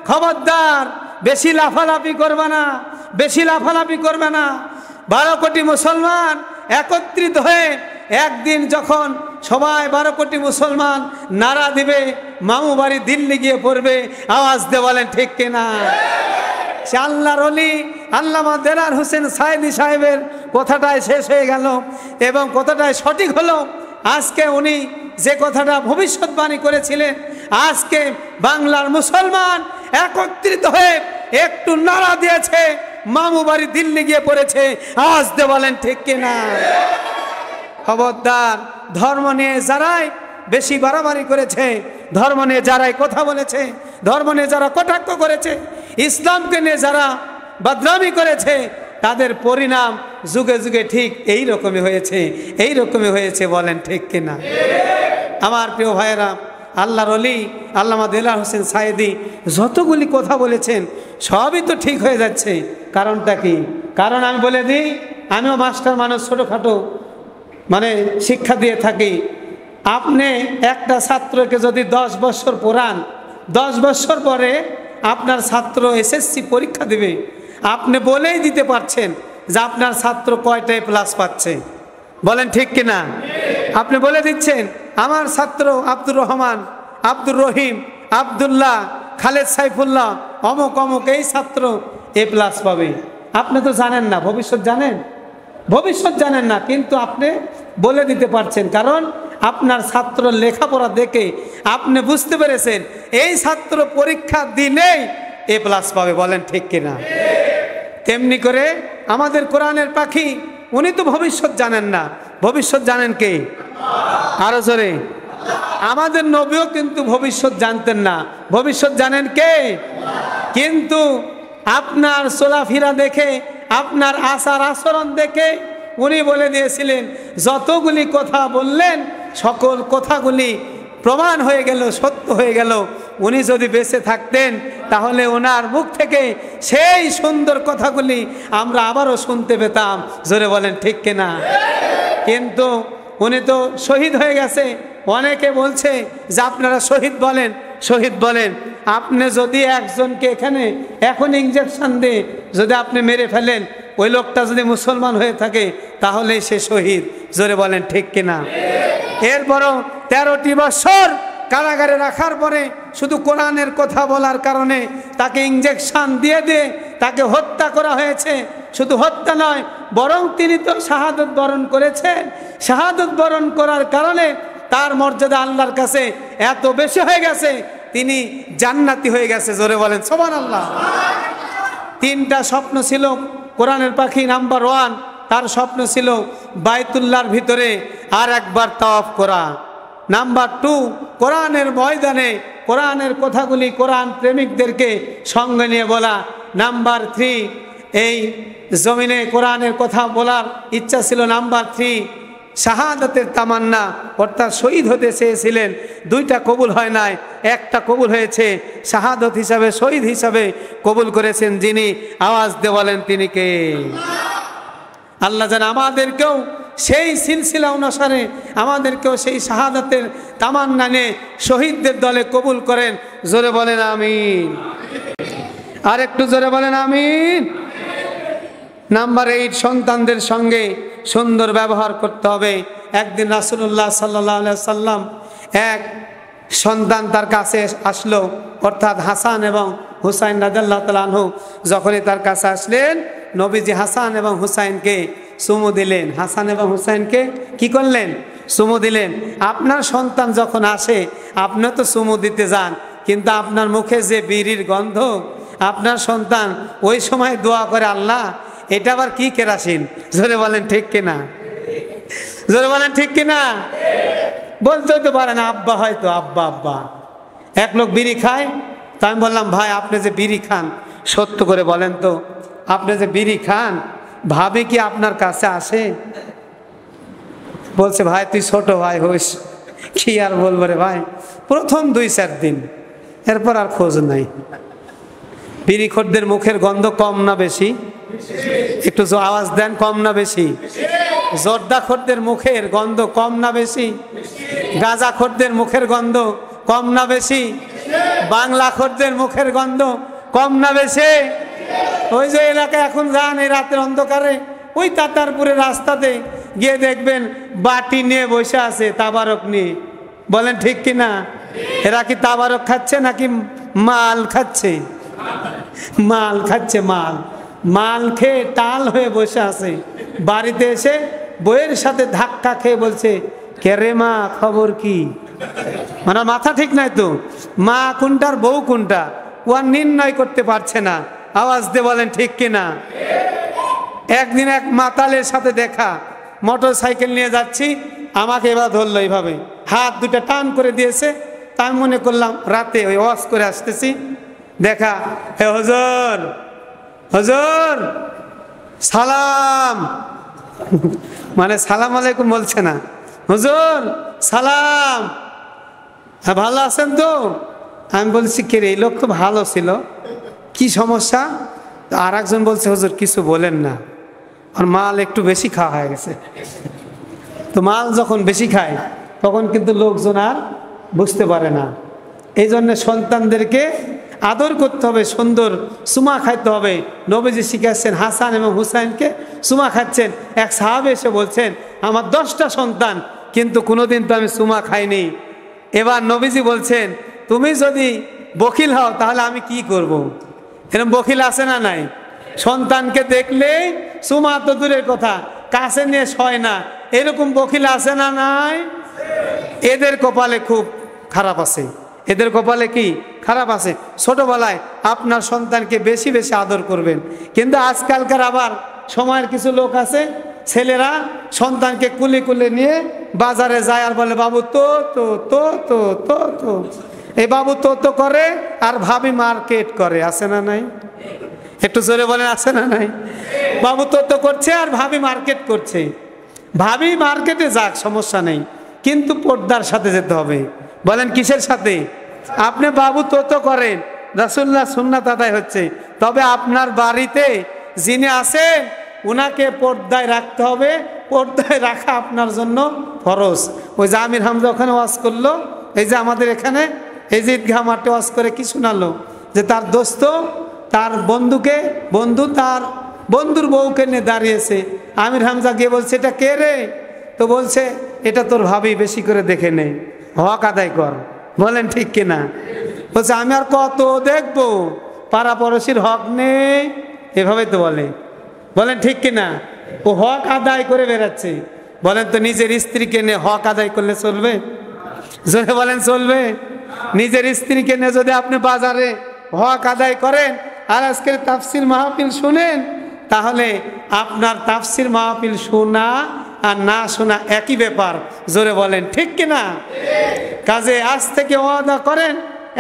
খবরদার বেশি লাফালাফি করবে না, বেশি লাফালাফি করবে না। 12 কোটি মুসলমান একত্রিত হয়ে একদিন যখন সবাই 12 কোটি মুসলমান নারা দিবে, মামু বাড়ি দিল্লি গিয়ে পড়বে। আওয়াজ দিয়ে বলেন ঠিক কিনা? সে আল্লাহর ওলি আল্লামা দেলার হোসেন সাইদি সাহেবের কথাটাই শেষ হয়ে গেল এবং কথাটাই সঠিক হলো। আজকে উনি যে কথাটা ভবিষ্যৎবাণী করেছিলেন, আজকে বাংলার মুসলমান একত্রিত হয়ে একটু নারা দিয়েছে, মামু বাড়ি দিল্লি গিয়ে পড়েছে। আওয়াজ দিয়ে বলেন ঠিক কিনা? খবরদার, ধর্ম নিয়ে যারাই বেশি বাড়াবাড়ি করেছে, ধর্ম নিয়ে যারাই কথা বলেছে, ধর্ম নিয়ে যারা কটাক্ষ করেছে, ইসলামকে নিয়ে যারা বদনামি করেছে, তাদের পরিণাম যুগে যুগে ঠিক এই রকমই হয়েছে, এই রকমই হয়েছে। বলেন ঠিক কিনা? আমার প্রিয় ভাইয়েরা, আল্লাহর ওলি আল্লামা দেলার হোসেন সাইদি যতগুলি কথা বলেছেন সবই তো ঠিক হয়ে যাচ্ছে। কারণটা কি? কারণ আমি বলে দিই, আমিও মাস্টার মানুষ, ছোটোখাটো শিক্ষা দিয়ে থাকি। আপনি একটা ছাত্রকে যদি 10 বছর পড়ান, 10 বছর পরে আপনার ছাত্র এসএসসি পরীক্ষা দেবে, আপনি বলেই দিতে পারছেন যে আপনার ছাত্র কয়টায় প্লাস পাচ্ছে। বলেন ঠিক কিনা? আপনি বলে দিচ্ছেন আমার ছাত্র আব্দুর রহমান, আব্দুর রহিম, আব্দুল্লাহ, খালেদ সাইফুল্লাহ, অমুক অমুক এই ছাত্র এ প্লাস পাবে। আপনি তো জানেন না ভবিষ্যৎ, জানেন ভবিষ্যৎ জানেন না, কিন্তু আপনি বলে দিতে পারছেন, কারণ আপনার ছাত্র লেখাপড়া দেখে আপনি বুঝতে পেরেছেন এই ছাত্র পরীক্ষা দিলেই এ প্লাস পাবে। বলেন ঠিক কিনা? তেমনি করে আমাদের কোরআনের পাখি, উনি তো ভবিষ্যৎ জানেন না, ভবিষ্যৎ জানেন কে? আরো জোরে। আমাদের নবীও কিন্তু ভবিষ্যৎ জানতেন না, ভবিষ্যৎ জানেন কে? কিন্তু আপনার চলাফেরা দেখে, আপনার আচার আচরণ দেখে উনি বলে দিয়েছিলেন, যতগুলি কথা বললেন সকল কথাগুলি প্রমাণ হয়ে গেল, সত্য হয়ে গেল। উনি যদি বেঁচে থাকতেন তাহলে ওনার মুখ থেকে সেই সুন্দর কথাগুলি আমরা আবারও শুনতে পেতাম। জোরে বলেন ঠিক কিনা? কিন্তু উনি তো শহীদ হয়ে গেছে। অনেকে বলছে যে আপনারা শহীদ বলেন, শহীদ বলেন। আপনি যদি একজনকে এখানে এখন ইঞ্জেকশন দিয়ে যদি আপনি মেরে ফেলেন, ওই লোকটা যদি মুসলমান হয়ে থাকে তাহলে সে শহীদ। জোরে বলেন ঠিক কিনা? এরপরও 13টি বছর কারাগারে রাখার পরে শুধু কোরআনের কথা বলার কারণে তাকে ইঞ্জেকশন দিয়ে তাকে হত্যা করা হয়েছে। শুধু হত্যা নয়, বরং তিনি তো শাহাদত বরণ করেছেন। শাহাদত বরণ করার কারণে তার মর্যাদা আল্লাহর কাছে এত বেশি হয়ে গেছে, তিনি জান্নাতি হয়ে গেছে। জোরে বলেন সুবহানাল্লাহ। 3টা স্বপ্ন ছিল কোরআনের পাখি। নাম্বার 1, তার স্বপ্ন ছিল বাইতুল্লাহর ভিতরে আর একবার তাওয়াফ করা। নাম্বার 2, কোরআনের ময়দানে কোরআনের কথাগুলি কোরআন প্রেমিকদেরকে সঙ্গে নিয়ে বলা। নাম্বার 3, এই জমিনে কোরআনের কথা বলার ইচ্ছা ছিল। নাম্বার 3, শাহাদাতের তামান্না, অর্থাৎ শহীদ হতে চেয়েছিলেন। 2টা কবুল হয় নাই, একটা কবুল হয়েছে। শাহাদত হিসাবে, শহীদ হিসাবে কবুল করেছেন যিনি। আওয়াজ দিয়ে বলেন তিনি কে? আল্লাহ যেন আমাদেরকেও সেই সিলসিলা অনুসারে আমাদেরকেও সেই শাহাদাতের তামান্না নিয়ে শহীদদের দলে কবুল করেন। জোরে বলেন আমিন। আর একটু জোরে বলেন আমিন। নাম্বার 8, সন্তানদের সঙ্গে সুন্দর ব্যবহার করতে হবে। একদিন রাসূলুল্লাহ সাল্লাল্লাহু আলাইহি সাল্লাম এক সন্তান তার কাছে আসলো, অর্থাৎ হাসান এবং হুসাইন রাদিয়াল্লাহু তাআলা আনহু যখনই তার কাছে আসলেন, নবীজি হাসান এবং হুসাইনকে চুমু দিলেন। হাসান এবং হুসাইনকে কি করলেন? চুমু দিলেন। আপনার সন্তান যখন আসে আপনি তো চুমু দিতে যান, কিন্তু আপনার মুখে যে বিড়ির গন্ধ, আপনার সন্তান ওই সময় দোয়া করে, আল্লাহ এটা আবার কি কেরাসিন? জোরে বলেন ঠিক কিনা? জোরে বলেন ঠিক কিনা? বলতে তো পারে না, আব্বা হয়তো আব্বা আব্বা। এক লোক বিড়ি খায়, তো আমি বললাম, ভাই আপনি যে বিড়ি খান সত্য করে বলেন তো, আপনি যে বিড়ি খান ভাবি কি আপনার কাছে আসে? বলছে, ভাই তুই ছোট ভাই হইস, কি আর বলবো রে ভাই, প্রথম 2-4 দিন, এরপর আর খোঁজ নাই। বিড়িখোরদের মুখের গন্ধ কম না বেশি? একটু আওয়াজ দেন, কম না বেশি? জর্দাখোরদের মুখের গন্ধ কম না বেশি? গাঁজাখোরদের মুখের গন্ধ কম না বেশি? বাংলাখোরদের মুখের গন্ধ কম না বেশি? ওই যে এলাকায় এখন যান এই রাতের অন্ধকারে, ওই তাতারপুরের রাস্তাতে গিয়ে দেখবেন বাটি নিয়ে বসে আছে তাবারক নিয়ে। বলেন ঠিক কিনা? এরা কি তাবারক খাচ্ছে নাকি মাল খাচ্ছে? মাল খাচ্ছে, মাল। মাল খেয়ে টাল হয়ে বসে আছে। বাড়িতে এসে বইয়ের সাথে ধাক্কা খেয়ে বলছে, কে রে মা, খবর কি? মানে মাথা ঠিক নাই তো, মা কোনটার বউ কোনটা ও আর নির্ণয় করতে পারছে না। আওয়াজ দিয়ে বলেন ঠিক কিনা? একদিন এক মাতালের সাথে দেখা, মোটর সাইকেল নিয়ে যাচ্ছি, আমাকে এবার ধরলো এইভাবে, হাত দুটা টান করে দিয়েছে। তাই মনে করলাম রাতে ওই ওয়াজ করে আসতেছি, দেখা, হে হুজুর, হুজুর সালাম, মানে সালাম আলাইকুম বলছে না, হুজুর সালাম, হ্যাঁ ভালো আছেন তো? আমি বলছি, কে রে, এই লোক তো ভালো ছিল, কি সমস্যা? আর একজন বলছে, হুজুর কিছু বলেন না, আর মাল একটু বেশি খাওয়া হয়ে গেছে। তো মাল যখন বেশি খায় তখন কিন্তু লোকজন আর বুঝতে পারে না। এই জন্য সন্তানদেরকে আদর করতে হবে, সুন্দর চুমা খাইতে হবে। নবীজি শিখাচ্ছেন, হাসান এবং হুসাইনকে চুমা খাচ্ছেন। এক সাহাবী এসে বলছেন, আমার 10টা সন্তান, কিন্তু কোনোদিন তো আমি চুমা খাইনি। এবার নবীজি বলছেন, তুমি যদি বখিল হও তাহলে আমি কি করব? এরকম বখিল আছে না নাই? সন্তানকে দেখলেই চুমা তো দূরের কথা, কাছে নিয়ে শয় না, এরকম বখিল আছে না নাই? এদের কপালে খুব খারাপ আছে। এদের কপালে কি খারাপ আছে? ছোটবেলায় আপনার সন্তানকে বেশি বেশি আদর করবেন। কিন্তু আজকালকার আবার সময়ের কিছু লোক আছে, ছেলেরা সন্তানকে কুলে কুলে নিয়ে বাজারে যায় আর বলে, বাবু তো তো তো তো তো তো, এই বাবু তো তো করে আর ভাবি মার্কেট করে। আছে না নাই? একটু জোরে বলেন, আছে না নাই? বাবু তো তো করছে আর ভাবি মার্কেট করছে। ভাবি মার্কেটে যাক, সমস্যা নেই, কিন্তু পর্দার সাথে যেতে হবে। বলেন কিসের সাথে? আপনি বাবু তো তো করেন, রাসূলুল্লাহ সুন্নাত আদায় হচ্ছে, তবে আপনার বাড়িতে যিনি আছেন উনাকে পর্দায় রাখতে হবে। পর্দায় রাখা আপনার জন্য ফরজ। ওই যে আমির হামজা ওখানে ওয়াজ করলো, এই যে আমাদের এখানে এই যে ঈদগাহ মাঠে ওয়াজ করে কি শোনালো, যে তার দোস্ত তার বন্ধু তার বন্ধুর বউকে নিয়ে দাঁড়িয়েছে। আমির হামজা গিয়ে বলছে, এটা কে রে? তো বলছে, এটা তোর ভাবি, বেশি করে দেখে নেই, হক আদায় কর। বলেন ঠিক কিনা? বলছে, আমি আর কত দেখবো, পাড়া পড়শির হক নেই, এভাবে তো বলে। বলেন ঠিক কিনা? ও হক আদায় করে বেড়াচ্ছে। বলেন তো, নিজের স্ত্রীকে নিয়ে হক আদায় করলে চলবে? জোরে বলেন, চলবে? নিজের স্ত্রীকে নিয়ে যদি আপনি বাজারে হক আদায় করেন আর আজকের তাফসির মাহফিল শুনেন, তাহলে আপনার তাফসির মাহফিল শোনা আর না শোনা একই ব্যাপার। জোরে বলেন ঠিক কিনা? কাজে আজ থেকে ওয়াদা করেন,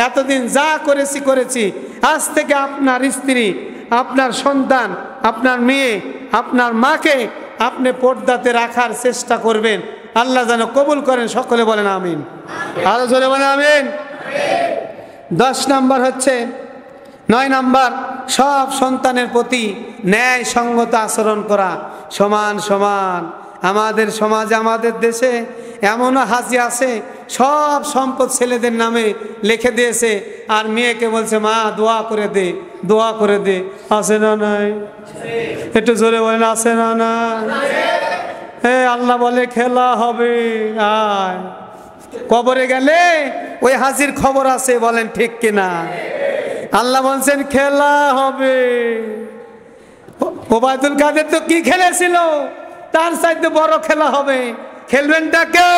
এতদিন যা করেছি, আজ থেকে আপনার স্ত্রী, আপনার সন্তান, আপনার মেয়ে, আপনার মাকে আপনি পর্দাতে রাখার চেষ্টা করবেন। আল্লাহ যেন কবুল করেন। সকলে বলেন আমিন। আরো জোরে বলেন আমিন। 10 নম্বর হচ্ছে, 9 নম্বর, সব সন্তানের প্রতি ন্যায় সঙ্গত আচরণ করা, সমান সমান। আমাদের সমাজে আমাদের দেশে এমনও হাজি আছে সব সম্পদ ছেলেদের নামে লিখে দিয়েছে, আর মেয়েকে বলছে মা দোয়া করে দে, দোয়া করে দে। আছে না নাই? একটু জোরে বলেন, আছে না নাই? আল্লাহ বলে খেলা হবে। আয় কবরে গেলে ওই হাজির খবর আছে, বলেন ঠিক কিনা? আল্লাহ বলছেন খেলা হবে। ওবায়দুল কাদের তো কি খেলেছিল, তার চাইতে বড় খেলা হবে। খেলবেনটা কে?